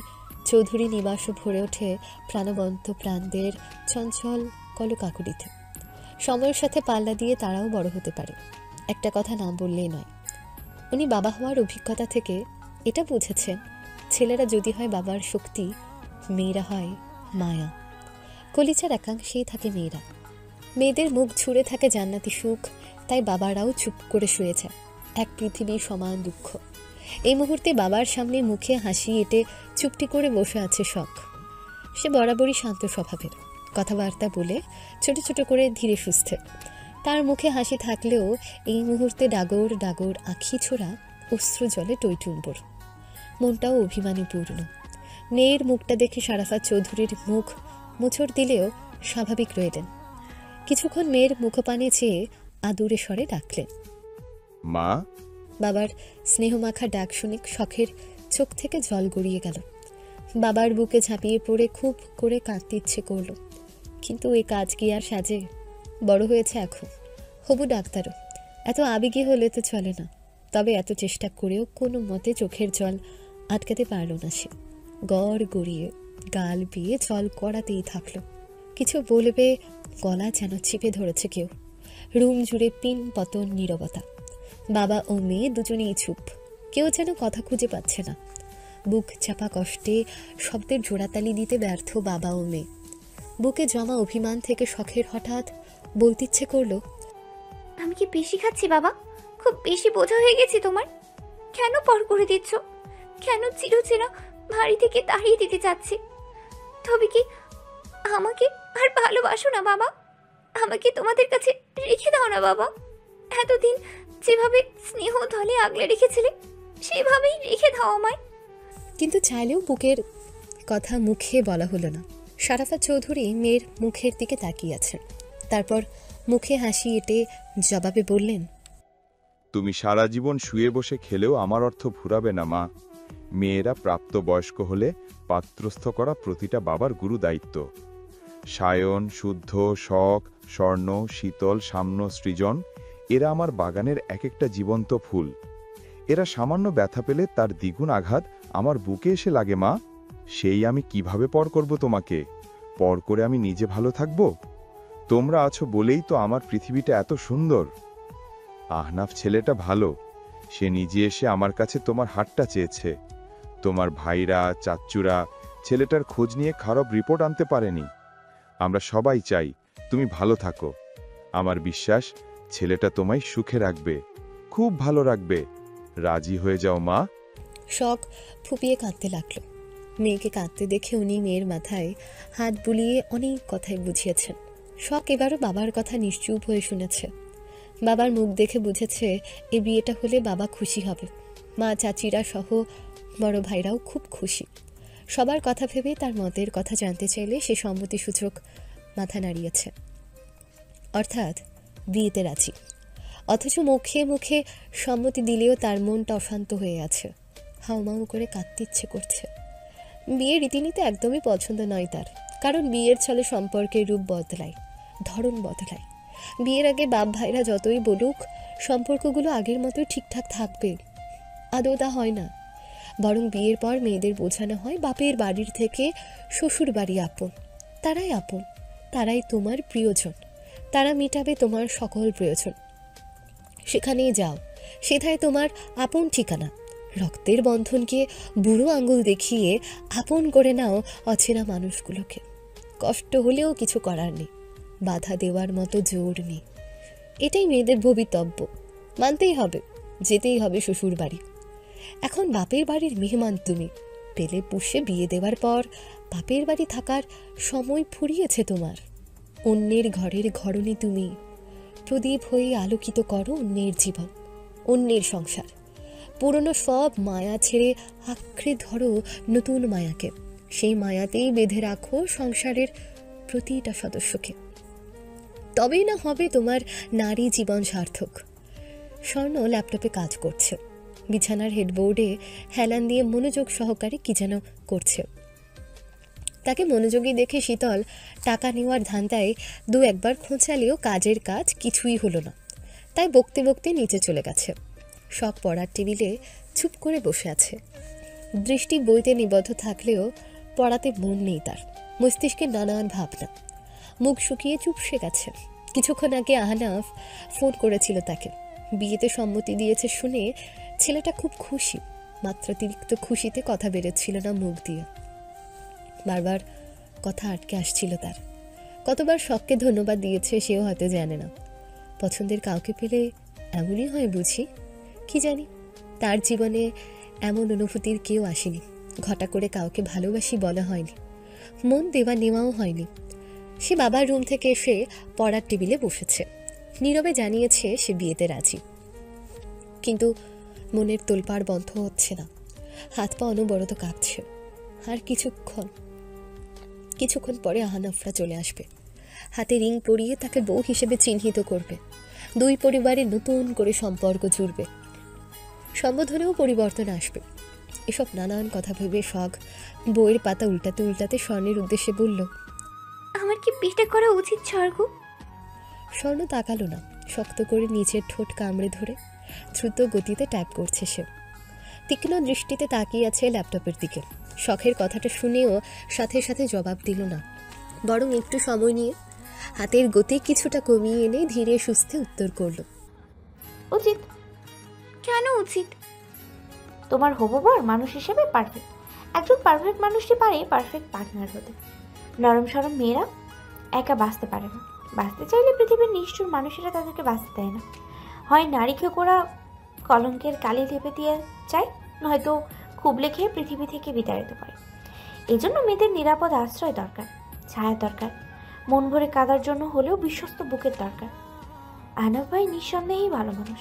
চৌধুরী নিবাসও ভরে ওঠে প্রাণবন্ত প্রাণদের চঞ্চল কলকাকুলিতে। সময়ের সাথে পাল্লা দিয়ে তারাও বড় হতে পারে। একটা কথা না বললেই নয়, উনি বাবা হওয়ার অভিজ্ঞতা থেকে এটা বুঝেছেন, ছেলেরা যদি হয় বাবার শক্তি, মেয়েরা হয় মায়া। কলিজার একাংশেই থাকে মেয়েরা। মেয়েদের মুখ ছুঁড়ে থাকে জান্নাতি সুখ, তাই বাবারাও চুপ করে শুয়ে যায়। এক পৃথিবীর সমান দুঃখ। এই মুহূর্তে বাবার সামনে মুখে হাসি এঁটে চুপটি করে বসে আছে শখ। সে বরাবরই শান্ত স্বভাবের, কথাবার্তা বলে ছোট ছোট করে ধীরে সুস্থে। তার মুখে হাসি থাকলেও এই মুহূর্তে ডাগর ডাগর আঁখি ছোড়া অশ্রু জলে টইটুম্বর। মনটাও অভিমানী পূর্ণ। মেয়ের মুখটা দেখে শারাফাত চৌধুরীর মুখ মোচড় দিলেও স্বাভাবিক রইলেন। কিছুক্ষণ মেয়ের মুখপানে চেয়ে আদুরে স্বরে ডাকলেন, মা। বাবার স্নেহমাখা ডাক শুনে শখের চোখ থেকে জল গড়িয়ে গেল। বাবার বুকে ঝাঁপিয়ে পড়ে খুব করে কাঁদতে ইচ্ছে করল, কিন্তু এই কাজ কি আর সাজে? বড় হয়েছে এখন, হবু ডাক্তারও। এত আবেগী হলে তো চলে না। তবে এত চেষ্টা করেও কোনো মতে চোখের জল আটকাতে পারল না সে। গড় গড়িয়ে গাল বিয়ে জল কড়াতেই থাকলো। কিছু বলবে, গলা যেন চিপে ধরেছে কেউ। রুম জুড়ে পিন পতন নীরবতা। বাবা ও মেয়ে দুজনেই চুপ, কেউ যেন কথা খুঁজে পাচ্ছে না। বুক চাপা কষ্টে শব্দের জোড়াতালি দিতে ব্যর্থ বাবা ও মেয়ে। বুকে জমা অভিমান থেকে শখের হঠাৎ বলতে ইচ্ছে করলো, আমি কি বেশি খাচ্ছি বাবা? খুব বেশি বোঝা হয়ে গেছি তোমার? কেন পর করে দিচ্ছ? কেন চিরচেনা বাড়ি থেকে তাড়িয়ে দিতে চাচ্ছি? তবে কি আমাকে আর ভালোবাসো না বাবা? আমাকে তোমাদের কাছে রেখে দাও না বাবা। এতদিন যেভাবে স্নেহ ধলে আগলে রেখেছিলে সেভাবেই রেখে দাও আমায়। কিন্তু চাইলেও বুকের কথা মুখে বলা হলো না। শারাফাত চৌধুরী মেয়ের মুখের দিকে তাকিয়ে আছেন। তারপর মুখে হাসি এঁটে জবাবে বললেন, তুমি সারা জীবন শুয়ে বসে খেলেও আমার অর্থ ফুরাবে না মা। মেয়েরা প্রাপ্তবয়স্ক হলে পাত্রস্থ করা প্রতিটা বাবার গুরু দায়িত্ব। সায়ন, শুদ্ধ, শখ, স্বর্ণ, শীতল, সাম্য, সৃজন, এরা আমার বাগানের এক একটা জীবন্ত ফুল। এরা সামান্য ব্যথা পেলে তার দ্বিগুণ আঘাত আমার বুকে এসে লাগে মা। সেই আমি কিভাবে পর করব তোমাকে? পর করে আমি নিজে ভালো থাকব? তোমরা আছো বলেই তো আমার পৃথিবীটা এত সুন্দর। আহনাফ ছেলেটা ভালো, সে নিজে এসে আমার কাছে তোমার হাতটা চেয়েছে। তোমার ভাইরা, চাচ্চুরা ছেলেটার খোঁজ নিয়ে খারাপ রিপোর্ট আনতে পারেনি। আমরা সবাই চাই তুমি ভালো থাকো। আমার বিশ্বাস ছেলেটা তোমায় সুখে রাখবে, খুব ভালো রাখবে। রাজি হয়ে যাও মা। শখ ফুপিয়ে কাঁদতে লাগলো। মেয়েকে কাঁদতে দেখে উনি মেয়ের মাথায় হাত বুলিয়ে অনেক কথাই বুঝিয়েছেন। শখ এবারও বাবার কথা নিশ্চুপ হয়ে শুনেছে। বাবার মুখ দেখে বুঝেছে এই বিয়েটা হলে বাবা খুশি হবে। মা, চাচিরা সহ বড় ভাইরাও খুব খুশি। সবার কথা ভেবে তার মতের কথা জানতে চাইলে সে সম্মতিসূচক মাথা নাড়িয়েছে, অর্থাৎ বিয়েতে রাজি। অথচ মুখে মুখে সম্মতি দিলেও তার মনটা অশান্ত হয়ে আছে, হাউমাউ করে কাঁদতে ইচ্ছে করছে। বিয়ের রীতিনীতি একদমই পছন্দ নয় তার, কারণ বিয়ের ছলে সম্পর্কের রূপ বদলায়, ধরন বদলায়। বিয়ের আগে বাপ ভাইরা যতই বলুক সম্পর্কগুলো আগের মতোই ঠিকঠাক থাকবে, আদৌ তা হয় না। বরং বিয়ের পর মেয়েদের বোঝানো হয় বাপের বাড়ির থেকে শ্বশুর বাড়ি আপন, তারাই আপন, তারাই তোমার প্রিয়জন, তারা মেটাবে তোমার সকল প্রয়োজন। সেখানেই যাও, সেটাই তোমার আপন ঠিকানা। রক্তের বন্ধনকে বুড়ো আঙ্গুল দেখিয়ে আপন করে নাও অচেনা মানুষগুলোকে। কষ্ট হলেও কিছু করার নেই, বাধা দেওয়ার মতো জোর নেই। এটাই মেয়েদের ভবিতব্য, মানতেই হবে, যেতেই হবে শ্বশুর বাড়ি। এখন বাপের বাড়ির মেহমান তুমি, পেলে পুষে বিয়ে দেওয়ার পর বাপের বাড়ি থাকার সময় ফুরিয়েছে তোমার। অন্যের ঘরের ঘরণী তুমি, প্রদীপ হয়ে আলোকিত করো অন্যের জীবন, অন্যের সংসার। পুরনো সব মায়া ছেড়ে আঁকড়ে ধরো নতুন মায়াকে, সেই মায়াতেই বেঁধে রাখো সংসারের প্রতিটা সদস্যকে। তবেই না হবে তোমার নারী জীবন সার্থক। স্বর্ণ ল্যাপটপে কাজ করছে, বিছানার হেডবোর্ডে হেলান দিয়ে মনোযোগ সহকারে কি যেন করছে। তাকে মনোযোগী দেখে শীতল টাকা নেওয়ার ধান্দায় দু একবার খোঁচালেও কাজের কাজ কিছুই হলো না, তাই বকতে বকতে নিচে চলে গেছে। সব পড়ার টেবিলে চুপ করে বসে আছে, দৃষ্টি বইতে নিবদ্ধ থাকলেও পড়াতে মন নেই তার। মস্তিষ্কে নানান ভাবনা, মুখ শুকিয়ে চুপসে গেছে। কিছুক্ষণ আগে আহনাফ ফোন করেছিল তাকে, বিয়েতে সম্মতি দিয়েছে শুনে ছেলেটা খুব খুশি। মাত্রাতিরিক্ত খুশিতে কথা বেরোচ্ছিল না মুখ দিয়ে, বারবার কথা আটকে আসছিল তার। কতবার শখকে ধন্যবাদ দিয়েছে সেও হয়তো জানে না। পছন্দের কাউকে পেলে এমনই হয় বুঝি, কি জানি। তার জীবনে এমন অনুভূতির কেউ আসেনি, ঘটা করে কাউকে ভালোবাসি বলা হয়নি, মন দেওয়া নেওয়াও হয়নি। সে বাবার রুম থেকে এসে পড়ার টেবিলে বসেছে, নীরবে জানিয়েছে সে বিয়েতে রাজি। কিন্তু মনের তোলপাড় বন্ধ হচ্ছে না, হাত পা অনবরত কাঁপছে। আর কিছুক্ষণ পরে আহনাফরা চলে আসবে, হাতে রিং পরিয়ে তাকে বউ হিসেবে চিহ্নিত করবে। দুই পরিবারে নতুন করে সম্পর্ক জুড়বে, সম্বোধনেও পরিবর্তন আসবে। এসব নানান কথা ভেবে শখ বইয়ের পাতা উল্টাতে উল্টাতে স্বর্ণের উদ্দেশ্যে বলল, আমার কি বিয়েটা করা উচিত স্বর্গ? স্বর্ণ তাকালো না, শক্ত করে নিচের ঠোঁট কামড়ে ধরে দ্রুত গতিতে টাইপ করছে সে। তীক্ষ্ণ দৃষ্টিতে তাকিয়ে আছে ল্যাপটপের দিকে। শখের কথাটা শুনেও সাথে সাথে জবাব দিল না, বরং একটু সময় নিয়ে হাতের গতি কিছুটা কমিয়ে এনে ধীরে সুস্থে উত্তর করল, উচিত। কেন উচিত? তোমার হবু বর মানুষ হিসেবে পারফেক্ট। একজন পারফেক্ট মানুষই পারে পারফেক্ট পার্টনার হতে। নরম সরম মেয়েরা একা বাঁচতে পারে না, বাঁচতে চাইলে পৃথিবীর নিষ্ঠুর মানুষেরা তাদেরকে বাঁচতে দেয় না। হয় নারীকে ওরা কলঙ্কের কালি লেপে দিয়ে চায়, নয়তো খুবলে খেয়ে পৃথিবী থেকে বিতাড়িত করে। এই জন্য মেয়েদের নিরাপদ আশ্রয় দরকার, ছায়া দরকার, মন ভরে কাঁদার জন্য হলেও বিশ্বস্ত বুকের দরকার। আহনাফ ভাই নিঃসন্দেহেই ভালো মানুষ,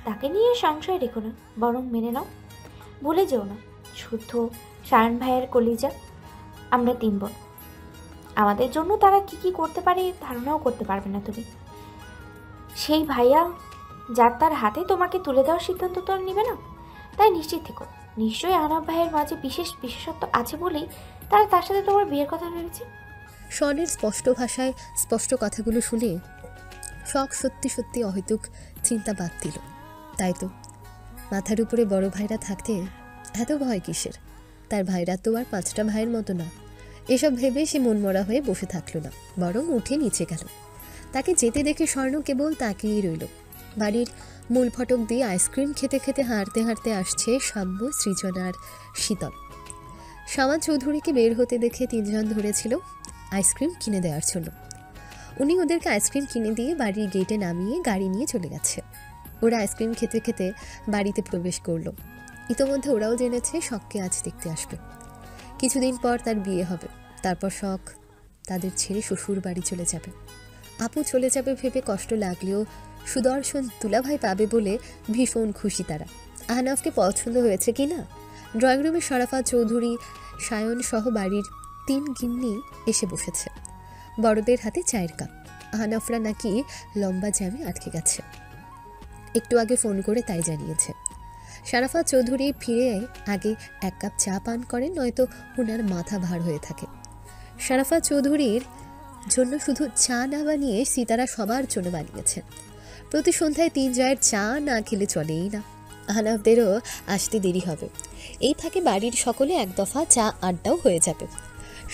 তাকে নিয়ে সংশয় রেখো না, বরং মেনে নাও। ভুলে যেও না, শুদ্ধ সায়ন ভাইয়ের কলিজা আমরা 3 বোন। আমাদের জন্য তারা কি কি করতে পারে ধারণাও করতে পারবে না তুমি। সেই ভাইয়া যার তার হাতে তোমাকে তুলে দেওয়ার সিদ্ধান্ত তো আর নেবে না, তাই নিশ্চিত থেকো, নিশ্চয়ই আহনাফ ভাইয়ের মাঝে বিশেষত্ব আছে বলেই তারা তার সাথে তোমার বিয়ের কথা ভেবেছে। স্বর্ণের স্পষ্ট ভাষায় স্পষ্ট কথাগুলো শুনে শখ সত্যি সত্যি অহেতুক চিন্তা বাদ দিল। তাই তো মাথার উপরে বড় ভাইরা থাকতে এত ভয় কিসের? তার ভাইরা তো আর 5টা ভাইয়ের মতো না। এসব ভেবে সে মনমরা হয়ে বসে থাকলো না, বরং উঠে নিচে গেল। তাকে যেতে দেখে স্বর্ণ কেবল তাকিয়েই রইল। বাড়ির মূল ফটক দিয়ে আইসক্রিম খেতে খেতে হাঁটতে হাঁটতে আসছে সাম্য, সৃজন আর শীতল। শামা চৌধুরীকে বের হতে দেখে 3 জন ধরেছিল আইসক্রিম কিনে দেওয়ার জন্য। উনি ওদেরকে আইসক্রিম কিনে দিয়ে বাড়ির গেটে নামিয়ে গাড়ি নিয়ে চলে গেছে। ওরা আইসক্রিম খেতে খেতে বাড়িতে প্রবেশ করলো। ইতোমধ্যে ওরাও জেনেছে শখকে আজ দেখতে আসবে। কিছুদিন পর তার বিয়ে হবে, তারপর শখ তাদের ছেড়ে শ্বশুর বাড়ি চলে যাবে। আপু চলে যাবে ভেবে কষ্ট লাগলেও সুদর্শন দুলাভাই পাবে বলে ভীষণ খুশি তারা। আহনাফকে পছন্দ হয়েছে কি না? ড্রয়িং রুমে শরাফা চৌধুরী, সায়ন সহ বাড়ির 3 গিন্নি এসে বসেছে, বড়দের হাতে চায়ের কাপ। আহনাফরা নাকি লম্বা জ্যামে আটকে গেছে, একটু আগে ফোন করে তাই জানিয়েছে। শরাফা চৌধুরী ফিরে আগে 1 কাপ চা পান করেন, নয়তো ওনার মাথা ভার হয়ে থাকে। শরাফা চৌধুরীর জন্য শুধু চা না বানিয়ে সিতারা সবার জন্য বানিয়েছেন। প্রতি সন্ধ্যায় 3 জায়ের চা না খেলে চলেই না। আহনাফদেরও আসতে দেরি হবে। এই ফাঁকে বাড়ির সকলে 1 দফা চা আড্ডাও হয়ে যাবে।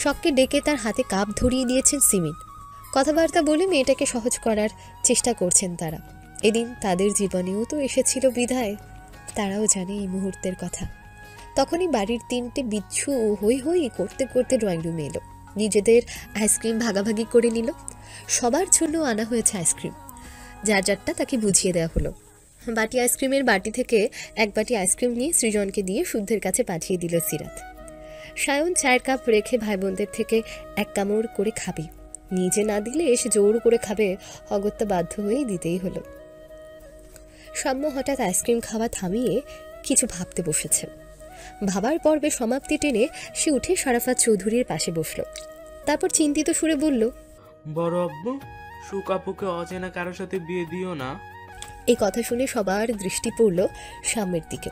শখকে ডেকে তার হাতে কাপ ধরিয়ে দিয়েছেন সিমিন। কথাবার্তা বলে মেয়েটাকে সহজ করার চেষ্টা করছেন তারা। এদিন তাদের জীবনেও তো এসেছিল বিদায়, তারাও জানে এই মুহূর্তের কথা। তখনই বাড়ির 3টে বিচ্ছু হই হই করতে করতে ড্রয়িং রুমে এলো। নিজেদের আইসক্রিম ভাগাভাগি করে নিল। সবার জন্য আনা হয়েছে আইসক্রিম। যার যারটা তাকে বুঝিয়ে দেওয়া হলো। বাটি আইসক্রিমের বাটি থেকে এক বাটি আইসক্রিম নিয়ে সৃজনকে দিয়ে শুদ্ধের কাছে পাঠিয়ে দিল সিরাত। সায়ন চায়ের কাপ রেখে ভাই বোনদের থেকে এক কামড় করে খাবে। নিজে না দিলে এসে জোর করে খাবে, অগত্যা বাধ্য হয়েই দিতেই হলো। সাম্য হঠাৎ আইসক্রিম খাওয়া থামিয়ে কিছু ভাবতে বসেছে। ভাবার পর্বে সমাপ্তি টেনে সে উঠে শরাফত চৌধুরীর পাশে বসল। তারপর চিন্তিত সুরে বলল, বড় আব্বু, সুখ আপুকে অচেনা কারোর সাথে বিয়ে দিও না। এই কথা শুনে সবার দৃষ্টি পড়ল সাম্যের দিকে।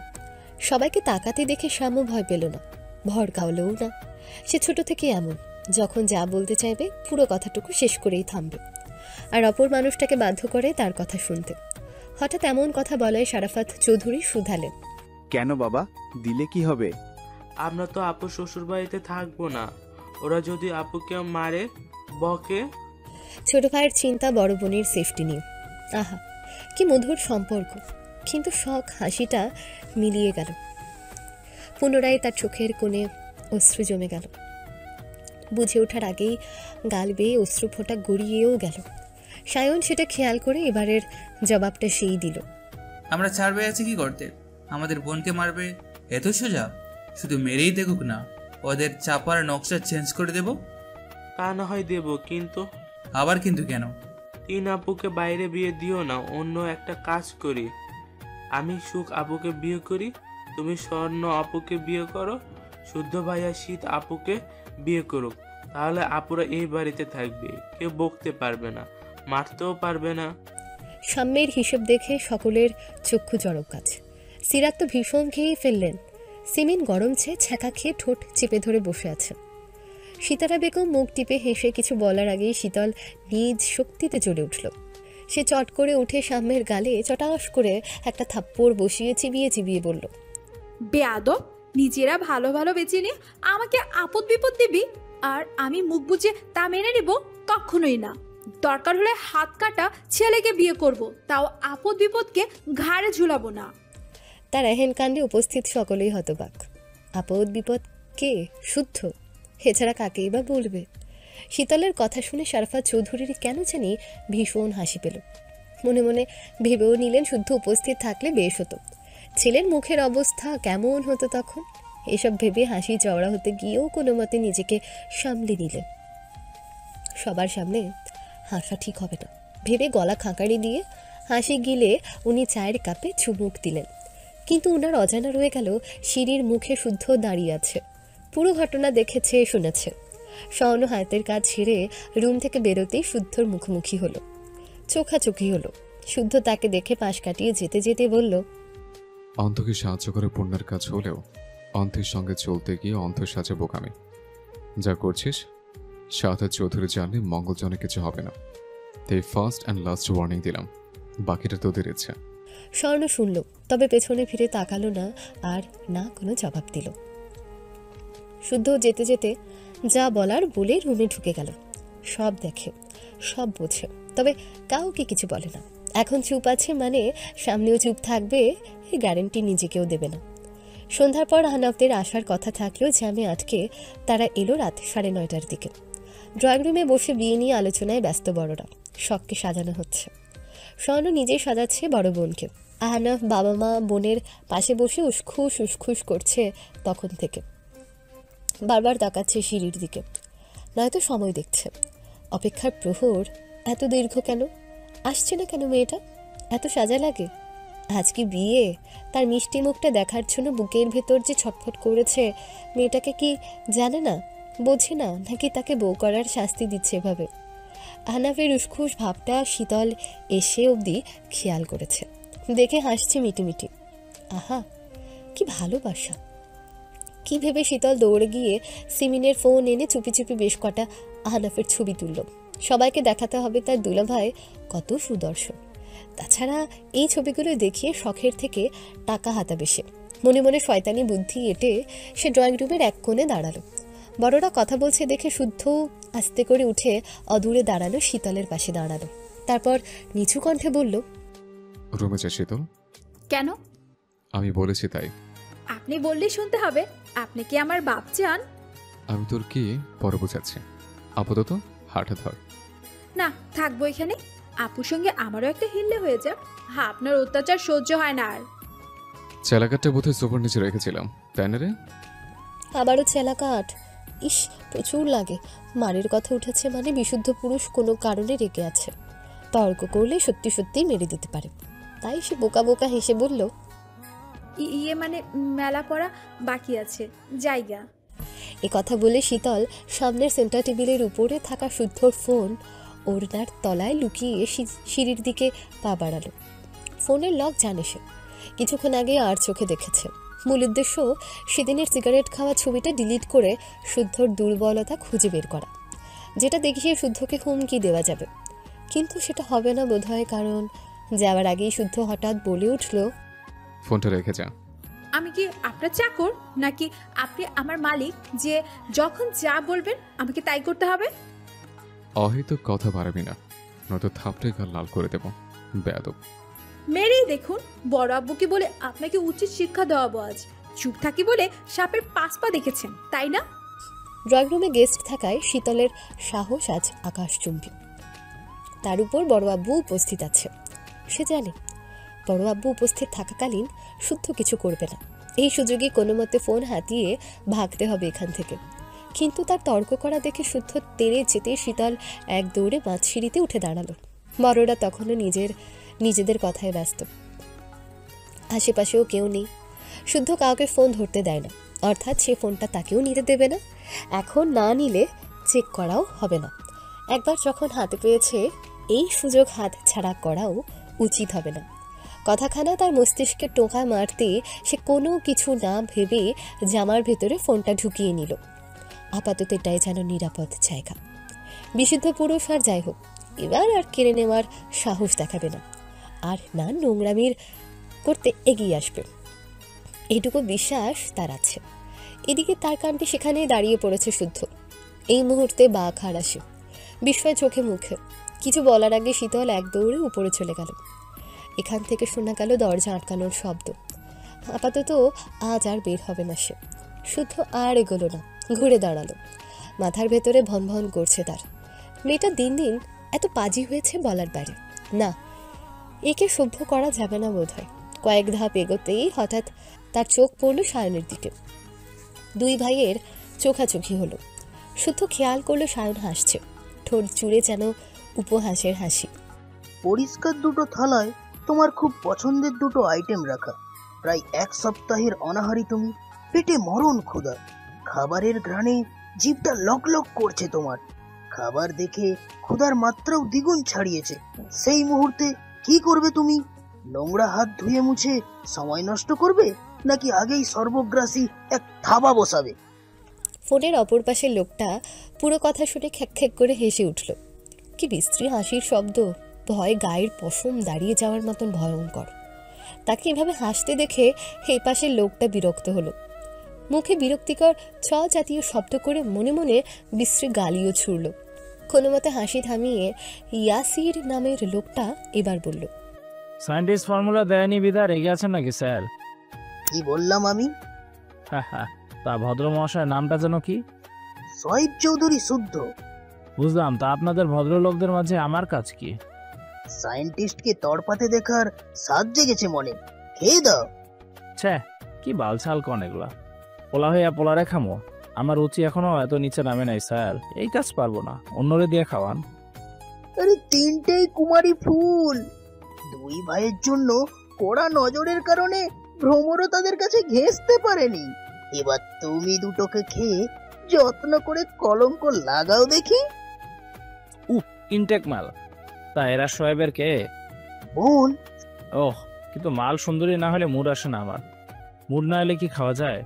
সবাইকে তাকাতে দেখে সাম্য ভয় পেল না, ভড়কাওলও না। সে ছোট থেকে এমন, যখন যা বলতে চাইবে পুরো কথাটুকু শেষ করেই থামবে, আর অপর মানুষটাকে বাধ্য করে তার কথা শুনতে। হঠাৎ এমন কথা বলায় শরাফত চৌধুরী শুধালেন, কেন বাবা, দিলে কি হবে? আমরা তো আপু শ্বশুর বাড়িতে থাকবো না, ওরা যদি আপুকে মারে বকে। ছোট ভাইয়ের চিন্তা বড় বোনের সেফটি নিয়ে। আহা, কি মধুর সম্পর্ক। কিন্তু শখ হাসিটা মিলিয়ে গেল। পুনরায় তার চোখের কোণে অশ্রু জমে গেল। বুঝে ওঠার আগেই গাল বেয়ে অশ্রু ফোঁটা গড়িয়েও গেল। সায়ন সেটা খেয়াল করে এবারের জবাবটা সেই দিল, আমরা ছাড়বে আছি কি করতে? আমাদের বোনকে মারবে এত সোজা? শুধু মেরেই দেখুক না, ওদের চাপার নকশা চেঞ্জ করে দেব। তা না হয় দেব, কিন্তু আবার কিন্তু কেন? 3 আপুকে বাইরে বিয়ে দিও না, অন্য একটা কাজ করি। আমি সুখ আপুকে বিয়ে করি, তুমি স্বর্ণ আপুকে বিয়ে করো, শুদ্ধ ভাইয়া শীত আপুকে বিয়ে করুক। তাহলে আপুরা এই বাড়িতে থাকবে, কেউ বকতে পারবে না, মারতেও পারবে না। সাম্যের হিসেব দেখে সকলের চক্ষু জড়ক কাজ। সিরাত তো ভীষণ খেয়েই ফেললেন। সিমিন গরম চেয়ে ছ্যাঁকা খেয়ে ঠোঁট চেপে ধরে বসে আছে। সীতারা বেগম মুখ টিপে হেসে কিছু বলার আগেই শীতল নিজ শক্তিতে জ্বলে উঠল। সে চট করে উঠে সাম্যের গালে চটাস করে একটা থাপ্পড় বসিয়ে চিবিয়ে চিবিয়ে বলল, বেয়াদব, নিজেরা ভালো ভালো বেঁচে নিয়ে আমাকে আপদ বিপদ দিবি, আর আমি মুখ বুজে তা মেনে নেব? কখনোই না। দরকার হলে হাত কাটা ছেলেকে বিয়ে করব, তাও আপদ বিপদকে ঘাড়ে ঝুলাবো না। তার এহেন কাণ্ডে উপস্থিত সকলেই হতবাক। আপদ বিপদ কে? শুদ্ধ, এছাড়া কাকেই বা বলবে? শীতলের কথা শুনে শরাফত চৌধুরীর কেন জানি ভীষণ হাসি পেল। মনে মনে ভেবেও নিলেন শুদ্ধ উপস্থিত থাকলে বেশ হতো। ছেলের মুখের অবস্থা কেমন হতো তখন? এসব ভেবে হাসি চওড়া হতে গিয়েও কোনো মতে নিজেকে সামলে নিলেন। সবার সামনে হাসা ঠিক হবে না ভেবে গলা খাঁকারি দিয়ে হাসি গিলে উনি চায়ের কাপে চুমুক দিলেন। কিন্তু উনার অজানা রয়ে গেল সিঁড়ির মুখে শুদ্ধ দাঁড়িয়ে আছে। পুরো ঘটনা দেখেছে, শুনেছে। স্বর্ণ হাতের কাজ ছেড়ে রুম থেকে বেরোতেই শুদ্ধর মুখোমুখি হলো, চোখাচোখি হলো। শুদ্ধ তাকে দেখে পাশ কাটিয়ে যেতে যেতে বলল, অন্ধকে সাহায্য করে পুণ্যের কাজ হলেও অন্ধের সঙ্গে চলতে গিয়ে অন্ধ সাজে বোকামি। যা করছিস শাহাদাত চৌধুরী জানলে মঙ্গলজনক কিছু হবে না। তাই ফার্স্ট অ্যান্ড লাস্ট ওয়ার্নিং দিলাম, বাকিটা তোদের ইচ্ছে। স্বর্ণ শুনল, তবে পেছনে ফিরে তাকালো না, আর না কোনো জবাব দিল। শুদ্ধ যেতে যেতে যা বলার বলে রুমে ঢুকে গেল। সব দেখে, সব বোঝে, তবে কাউকে কিছু বলে না। এখন চুপ আছে মানে সামনেও চুপ থাকবে, এই গ্যারেন্টি নিজেকেও দেবে না। সন্ধ্যার পর আহনাফদের আসার কথা থাকলেও জ্যামে আটকে তারা এলো রাত 9:30টার দিকে। ড্রয়িং রুমে বসে বিয়ে নিয়ে আলোচনায় ব্যস্ত বড়রা। শখকে সাজানো হচ্ছে। স্বর্ণ নিজেই সাজাচ্ছে বড় বোনকে। আহনাফ বাবা মা বোনের পাশে বসে উসখুস উসখুস করছে তখন থেকে। বারবার তাকাচ্ছে সিঁড়ির দিকে, নয়তো সময় দেখছে। অপেক্ষার প্রহর এত দীর্ঘ কেন? আসছে না কেন মেয়েটা? এত সাজা লাগে? আজ কি বিয়ে? তার মিষ্টি মুখটা দেখার জন্য বুকের ভেতর যে ছটফট করেছে, মেয়েটাকে কি জানে না, বোঝে না, নাকি তাকে বউ করার শাস্তি দিচ্ছে এভাবে? আহনাফের উসখুস ভাবটা শীতল এসে অবধি খেয়াল করেছে, দেখে হাসছে মিটিমিটি। আহা, কি ভালোবাসা! কি ভেবে শীতল দৌড়ে গিয়ে সিমিনের ফোন এনে চুপি চুপি বেশ কটা আহনাফের ছবি তুলল। সবাইকে দেখাতে হবে তার দুলাভাই কত সুদর্শন। তাছাড়া এই ছবিগুলো দেখিয়ে শখের থেকে টাকা হাতাবে সে। মনে মনে শয়তানি বুদ্ধি এঁটে সে ড্রয়িং রুমের এক কোণে দাঁড়ালো। বড়রা কথা বলছে দেখে শুদ্ধ আস্তে করে উঠে অদূরে দাঁড়ালো, শীতলের পাশে দাঁড়ালো। তারপর নিচু কণ্ঠে বলল, রুমে যা শীতল। কেন? আমি বলেছি তাই। আপনি বললেই শুনতে হবে? আপনি কি আমার বাপ চান? আমি তোর কি পরে বোঝাচ্ছি, আপাতত হাঁটা ধর। না, থাকবো এখানে। আপুর সঙ্গে আমারও একটা হিল্লে হয়ে যাক। হ্যাঁ, আপনার অত্যাচার সহ্য হয় না আর। চেলাকাটটা বোধহয় সোফার নিচে রেখেছিলাম, তাই না রে? আবারও চেলা কাঠ। ইস, প্রচুর লাগে। মারের কথা উঠেছে মানে বিশুদ্ধ পুরুষ কোনো কারণে রেগে আছে। তর্ক করলে সত্যি সত্যিই মেরে দিতে পারে। তাই সে বোকা বোকা হেসে বলল, ইয়ে মানে মেলা পড়া বাকি আছে, জায়গা। এ কথা বলে শীতল সামনের সেন্টার টেবিলের উপরে থাকা শুদ্ধর ফোন ওড়নার তলায় লুকিয়ে সিঁড়ির দিকে পা বাড়ালো। ফোনের লক জানে সে, কিছুক্ষণ আগে আর চোখে দেখেছে। মূল উদ্দেশ্য সেদিনের সিগারেট খাওয়া ছবিটা ডিলিট করে শুদ্ধর দুর্বলতা খুঁজে বের করা, যেটা দেখিয়ে শুদ্ধকে হুমকি দেওয়া যাবে। কিন্তু সেটা হবে না বোধহয়, কারণ যাওয়ার আগেই শুদ্ধ হঠাৎ বলে উঠল, ফোনটা রেখে যা। আমি কি আপনার চাকর নাকি আপনি আমার মালিক যে যখন যা বলবেন আমাকে তাই করতে হবে? অহেতুক কথা বাড়াবি না, নয়তো থাপড়ে গাল লাল করে দেব। বেয়াদব। মেরেই দেখুন, বড় আব্বুকে বলে আপনাকে উচিত শিক্ষা দেওয়াবো আজ। চুপ থাকি বলে সাপের 5 পা দেখেছেন, তাই না? ড্রয়িং রুমে গেস্ট থাকায় শীতলের সাহস আজ আকাশচুম্বী। তার উপর বড় আব্বু উপস্থিত আছে। সে জানে বড় আব্বু উপস্থিত থাকাকালীন শুদ্ধ কিছু করবে না। এই সুযোগে কোনো মতে ফোন হাতিয়ে ভাগতে হবে এখান থেকে। কিন্তু তার তর্ক করা দেখে শুদ্ধ তেড়ে যেতে শীতল এক দৌড়ে মাঝ সিঁড়িতে উঠে দাঁড়ালো। বড়রা তখনও নিজেদের কথায় ব্যস্ত। আশেপাশেও কেউ নেই। শুদ্ধ কাউকে ফোন ধরতে দেয় না, অর্থাৎ সে ফোনটা তাকেও নিতে দেবে না। এখন না নিলে চেক করাও হবে না। একবার যখন হাতে পেয়েছে, এই সুযোগ হাত ছাড়া করাও উচিত হবে না। কথাখানা তার মস্তিষ্কে টোকা মারতে সে কোনো কিছু না ভেবে জামার ভেতরে ফোনটা ঢুকিয়ে নিল। আপাতত এটাই যেন নিরাপদ জায়গা। বিশুদ্ধ পুরুষ আর যাই হোক, এবার আর কেড়ে নেওয়ার সাহস দেখাবে না, আর না নোংরামির করতে এগিয়ে আসবে, এইটুকু বিশ্বাস তার আছে। এদিকে তার কাণ্ডে সেখানেই দাঁড়িয়ে পড়েছে শুদ্ধ। এই মুহূর্তে বাঘ হারাসে বিস্ময় চোখে মুখে। কিছু বলার আগে শীতল এক দৌড়ে উপরে চলে গেল। এখান থেকে শোনা গেল দরজা আটকানোর শব্দ। আপাতত আজ আর বের হবে না সে। শুদ্ধ আর এগোলো না, ঘুরে দাঁড়ালো। মাথার ভেতরে ভন ভন করছে তার। মেয়েটা দিন দিন এত পাজি হয়েছে বলার বাইরে। না, একে সভ্য করা যাবে না বোধ হয়। কয়েক ধাপ এগোতেই হঠাৎ তার চোখ পড়ল সায়নের দিকে। দুই ভাইয়ের চোখাচোখি হলো। শুদ্ধ খেয়াল করলো সায়ন হাসছে, ঠোঁট জুড়ে যেন উপহাসের হাসি। পরিষ্কার দুটো থালায় তোমার খুব পছন্দের দুটো আইটেম রাখা। প্রায় 1 সপ্তাহের অনাহারি তুমি, পেটে মরণ ক্ষুধা। খাবারের ঘ্রাণে জিভটা লক লক করছে তোমার। খাবার দেখে ক্ষুধার মাত্রাও দ্বিগুণ ছাড়িয়েছে। সেই মুহূর্তে কি করবে তুমি? নোংরা হাত ধুয়ে মুছে সময় নষ্ট করবে, নাকি আগেই সর্বগ্রাসী এক থাবা বসাবে? ফোনের অপর পাশের লোকটা পুরো কথা শুনে খ্যাক করে হেসে উঠল। কি বিশ্রী হাসির শব্দ, ভয়ে গায়ের পশম দাঁড়িয়ে যাওয়ার মতন ভয়ঙ্কর। তাকে এভাবে হাসতে দেখে এই পাশের লোকটা বিরক্ত হলো। মুখে বিরক্তিকর ছ জাতীয় শব্দ করে মনে মনে বিশ্রী গালিও ছুড়ল। কোনো মতে হাসি থামিয়ে ইয়াসির নামের লোকটা এবার বলল, সায়েন্টিস্ট ফর্মুলা দেয়নি বিদা রেগে আছেন নাকি স্যার? কি বললাম আমি? তা ভদ্র মহাশয়ের নামটা যেন কি? সহিব চৌধুরী শুদ্ধ। বুঝলাম, তা আপনাদের ভদ্রলোকদের মাঝে আমার কাজ কি? সায়েন্টিস্টকে তড়পাতে দেখার সাজ জেগেছে মনে, খেয়ে দাও। ছে, কি বালছাল কন এগুলা। পোলা হইয়া পোলারে খামো? আমার রুচি এখনো এত নিচে নামে নাই স্যার, এই কাজ পারবো না, অন্যরে দিয়ে খাওয়ান। আরে 3টেই কুমারী ফুল। 2 ভাইয়ের জন্য কড়া নজরের কারণে ভ্রমরও তাদের কাছে ঘেঁষতে পারেনি। এবার তুমি দুটোকে খেয়ে যত্ন করে কলঙ্ক লাগাও দেখি। ইনটেক মাল। তা এরা শোয়েবের কে? বোন। ওহ, কিন্তু মাল সুন্দরী না হলে মুড আসে না আমার। মুড না হলে কি খাওয়া যায়?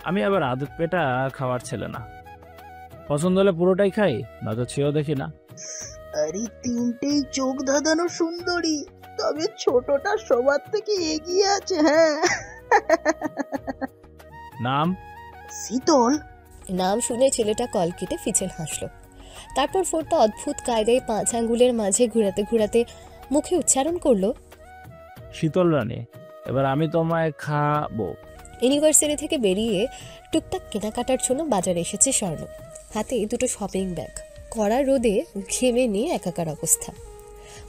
আমি আবার আদত পেটা খাওয়ার ছেলে না। পছন্দ হলে পুরোটাই খাই, নয়তো ছেও দেখি না। আরে 3টেই চোখ ধাঁধানো সুন্দরী, তবে ছোটটা সবার থেকে এগিয়ে আছে। হ্যাঁ। নাম? শীতল। নাম শুনে ছেলেটা কল কেটে ফিচেল হাসল। তারপর ফোনটা অদ্ভুত কায়দায় 5 আঙ্গুলের মাঝে ঘুরাতে ঘুরাতে মুখে উচ্চারণ করলো, শীতল রানী, এবার আমি তোমায় খাবো। ইউনিভার্সিটি থেকে বেরিয়ে টুকটাক কেনাকাটার জন্য বাজারে এসেছে স্বর্ণ। হাতে দুটো শপিং ব্যাগ, কড়া রোদে ঘেমে নিয়ে একাকার অবস্থা।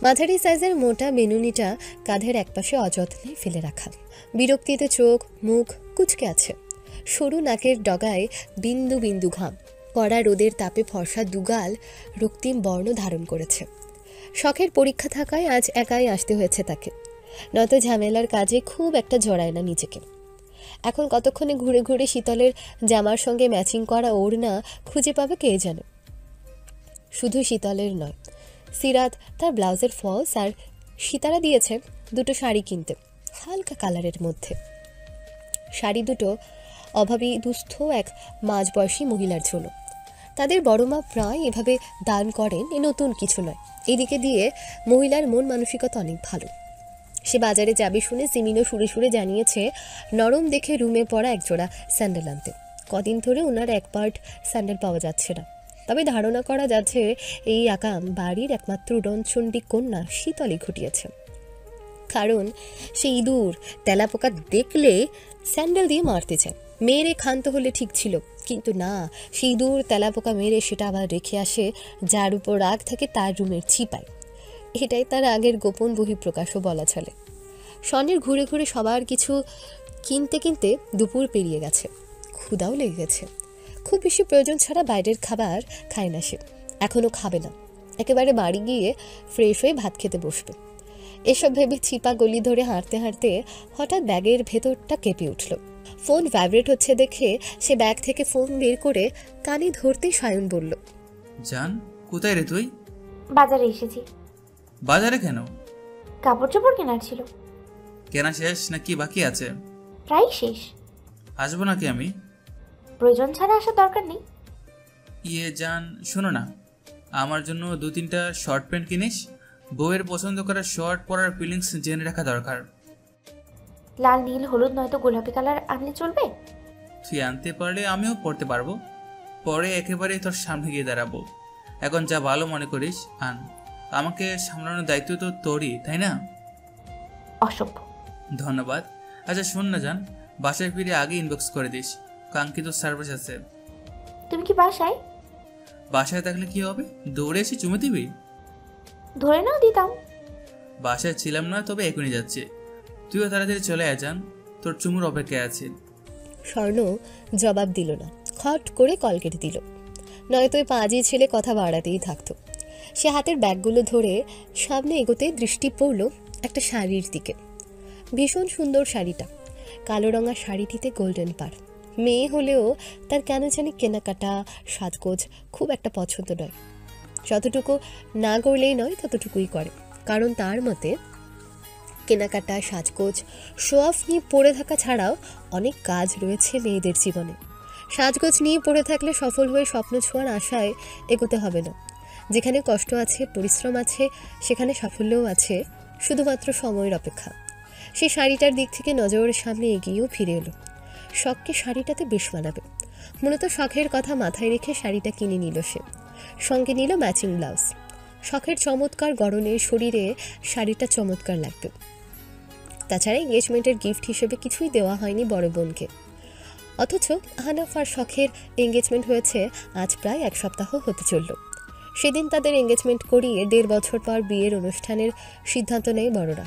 মাঝারি সাইজের মোটা বেনুনিটা কাঁধের একপাশে অযত্নে ফেলে রাখা, বিরক্তিতে চোখ মুখ কুচকে আছে। সরু নাকের ডগায় বিন্দু বিন্দু ঘাম, কড়া রোদের তাপে ফর্সা দুগাল রক্তিম বর্ণ ধারণ করেছে। শখের পরীক্ষা থাকায় আজ একাই আসতে হয়েছে তাকে, নয়তো ঝামেলার কাজে খুব একটা জড়ায় না নিজেকে। এখন কতক্ষণে ঘুরে ঘুরে শীতলের জামার সঙ্গে ম্যাচিং করা ওড়না খুঁজে পাবে কে জানে। শুধু শীতলের নয়, সিরাত তার ব্লাউজের ফলস আর সিতারা দিয়েছে দুটো শাড়ি কিনতে, হালকা কালারের মধ্যে। শাড়ি দুটো অভাবী দুস্থ এক মাঝবয়সী মহিলার জন্য। তাদের বড় মা প্রায় এভাবে দান করেন, এ নতুন কিছু নয়। এদিকে দিয়ে মহিলার মন মানসিকতা অনেক ভালো। সে বাজারে যাবে শুনে সিমিনো সুরে সুরে জানিয়েছে নরম দেখে রুমে পড়া একজোড়া স্যান্ডেল আনতে। কদিন ধরে ওনার এক পার্ট স্যান্ডেল পাওয়া যাচ্ছে না, তবে ধারণা করা যাচ্ছে এই আকাম বাড়ির একমাত্র উড়নচণ্ডী কন্যা শীতলই ঘটিয়েছে। কারণ সে ইঁদুর তেলাপোকা দেখলে স্যান্ডেল দিয়ে মারতে চায়। মেরে ক্ষান্ত হলে ঠিক ছিল, কিন্তু না, সে ইঁদুর তেলাপোকা মেরে সেটা আবার রেখে আসে যার উপর রাগ থাকে তার রুমের ছিপায়। এটাই তার আগের গোপন বহিঃপ্রকাশও বলা চলে। স্বর্ণের ঘুরে ঘুরে সবার কিছু কিনতে কিনতে দুপুর পেরিয়ে গেছে, ক্ষুধাও লেগে গেছে। খুব বেশি প্রয়োজন ছাড়া বাইরের খাবার খায় না সে, এখনও খাবে না। একেবারে বাড়ি গিয়ে ফ্রেশ হয়ে ভাত খেতে বসবে। এসব ভেবে ছিপা গলি ধরে হাঁটতে হাঁটতে হঠাৎ ব্যাগের ভেতরটা কেঁপে উঠল। ফোন ভাইব্রেট হচ্ছে দেখে সে ব্যাগ থেকে ফোন বের করে কানে ধরতেই সায়ন বলল, জান, কোথায় রে তুই? বাজারে এসেছি। বাজারে কেন? কাপড় চোপড় কেনার ছিল। কেনা শেষ নাকি বাকি আছে? প্রায় শেষ। আসবো নাকি আমি? প্রয়োজন ছাড়া আসার দরকার নেই। জান, শোনো না, আমার জন্য 2-3টা শর্ট প্যান্ট কিনিস। বউয়ের পছন্দ করা শর্ট পরার ফিলিংস জেনে রাখা দরকার। লাল নীল হলুদ নয়তো গোলাপি কালার আনলে চলবে? তুই আনতে পারলে আমিও পড়তে পারবো। পরে একেবারে তোর সামনে গিয়ে দাঁড়াবো। এখন যা ভালো মনে করিস আন। আমাকে সামলানোর দায়িত্ব তো তোরই, তাই না? অসভ্য। ধন্যবাদ। আচ্ছা শোন না জান, বাসায় ফিরে আগে ইনবক্স করে দিস, কাঙ্ক্ষিত সার্ভিস আছে। তুমি কি বাসায়? বাসায় থাকলে কি হবে? দৌড়ে এসে চুমে দিবি? ধরে নাও দিতাম। বাসায় ছিলাম না, তবে এখনই যাচ্ছে। তুইও তাড়াতাড়ি চলে আয় জান, তোর চুমুর অপেক্ষায় আছে। স্বর্ণ জবাব দিল না, খট করে কল কেটে দিল। নয়তো ওই পাজি ছেলে কথা বাড়াতেই থাকতো। সে হাতের ব্যাগগুলো ধরে সামনে এগোতে দৃষ্টি পড়ল একটা শাড়ির দিকে। ভীষণ সুন্দর শাড়িটা, কালো রঙা শাড়িটিতে গোল্ডেন পার। মেয়ে হলেও তার কেন জানি কেনাকাটা সাজগোজ খুব একটা পছন্দ নয়। যতটুকু না করলেই নয় ততটুকুই করে, কারণ তার মতে কেনাকাটা সাজগোজ শো অফ নিয়ে পড়ে থাকা ছাড়াও অনেক কাজ রয়েছে মেয়েদের জীবনে। সাজগোজ নিয়ে পড়ে থাকলে সফল হয়ে স্বপ্ন ছোঁয়ার আশায় এগোতে হবে না। যেখানে কষ্ট আছে, পরিশ্রম আছে, সেখানে সাফল্যও আছে, শুধুমাত্র সময়ের অপেক্ষা। সে শাড়িটার দিক থেকে নজরের সামনে এগিয়েও ফিরে এলো। শখকে শাড়িটাতে বেশ মানাবে। মূলত শখের কথা মাথায় রেখে শাড়িটা কিনে নিল সে। সঙ্গে নিল ম্যাচিং ব্লাউজ। শখের চমৎকার গড়নে শরীরে শাড়িটা চমৎকার লাগবে। তাছাড়া এঙ্গেজমেন্টের গিফট হিসেবে কিছুই দেওয়া হয়নি বড় বোনকে। অথচ আহনাফ আর শখের এঙ্গেজমেন্ট হয়েছে আজ প্রায় 1 সপ্তাহ হতে চলল। সেদিন তাদের এঙ্গেজমেন্ট করিয়ে 1.5 বছর পর বিয়ের অনুষ্ঠানের সিদ্ধান্ত নেয় বড়রা।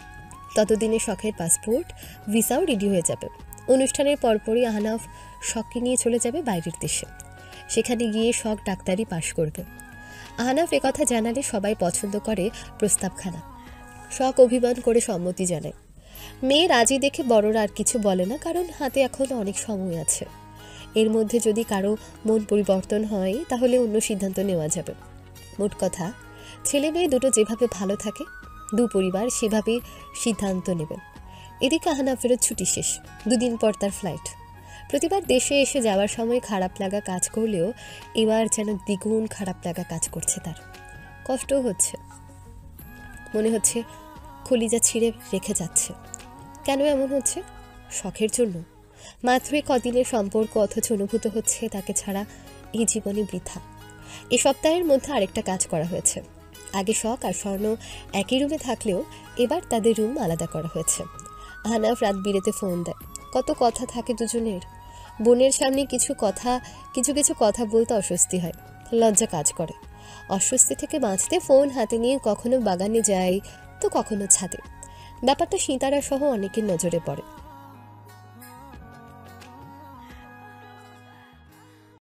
ততদিনে শখের পাসপোর্ট ভিসাও রেডি হয়ে যাবে। অনুষ্ঠানের পরপরই আহনাফ শখকে নিয়ে চলে যাবে বাইরের দেশে। সেখানে গিয়ে শখ ডাক্তারি পাশ করবে। আহনাফ একথা জানালে সবাই পছন্দ করে প্রস্তাবখানা। শখ অভিমান করে সম্মতি জানায়। মেয়ে রাজি দেখে বড়রা আর কিছু বলে না, কারণ হাতে এখনও অনেক সময় আছে। এর মধ্যে যদি কারো মন পরিবর্তন হয় তাহলে অন্য সিদ্ধান্ত নেওয়া যাবে। মোট কথা, ছেলে মেয়ে দুটো যেভাবে ভালো থাকে, দু পরিবার সেভাবেই সিদ্ধান্ত নেবেন। এদিকে আহনাফেরও ছুটি শেষ, 2 দিন পর তার ফ্লাইট। প্রতিবার দেশে এসে যাওয়ার সময় খারাপ লাগা কাজ করলেও এবার যেন দ্বিগুণ খারাপ লাগা কাজ করছে তার। কষ্টও হচ্ছে, মনে হচ্ছে কলিজা ছিঁড়ে রেখে যাচ্ছে। কেন এমন হচ্ছে? শখের জন্য। মাত্র কদিনের সম্পর্ক, অথচ অনুভূত হচ্ছে তাকে ছাড়া এই জীবনে বৃথা। এ সপ্তাহের মধ্যে আরেকটা কাজ করা হয়েছে। আগে শখ আর স্বর্ণ একই রুমে থাকলেও এবার তাদের রুম আলাদা করা হয়েছে। আহনাফ রাত বিরেতে ফোন দেয়। কত কথা থাকে দুজনের। বোনের সামনে কিছু কিছু কথা বলতে অস্বস্তি হয়, লজ্জা কাজ করে। অস্বস্তি থেকে বাঁচতে ফোন হাতে নিয়ে কখনো বাগানে যায় তো কখনো ছাদে। ব্যাপারটা সিতারা সহ অনেকের নজরে পড়ে।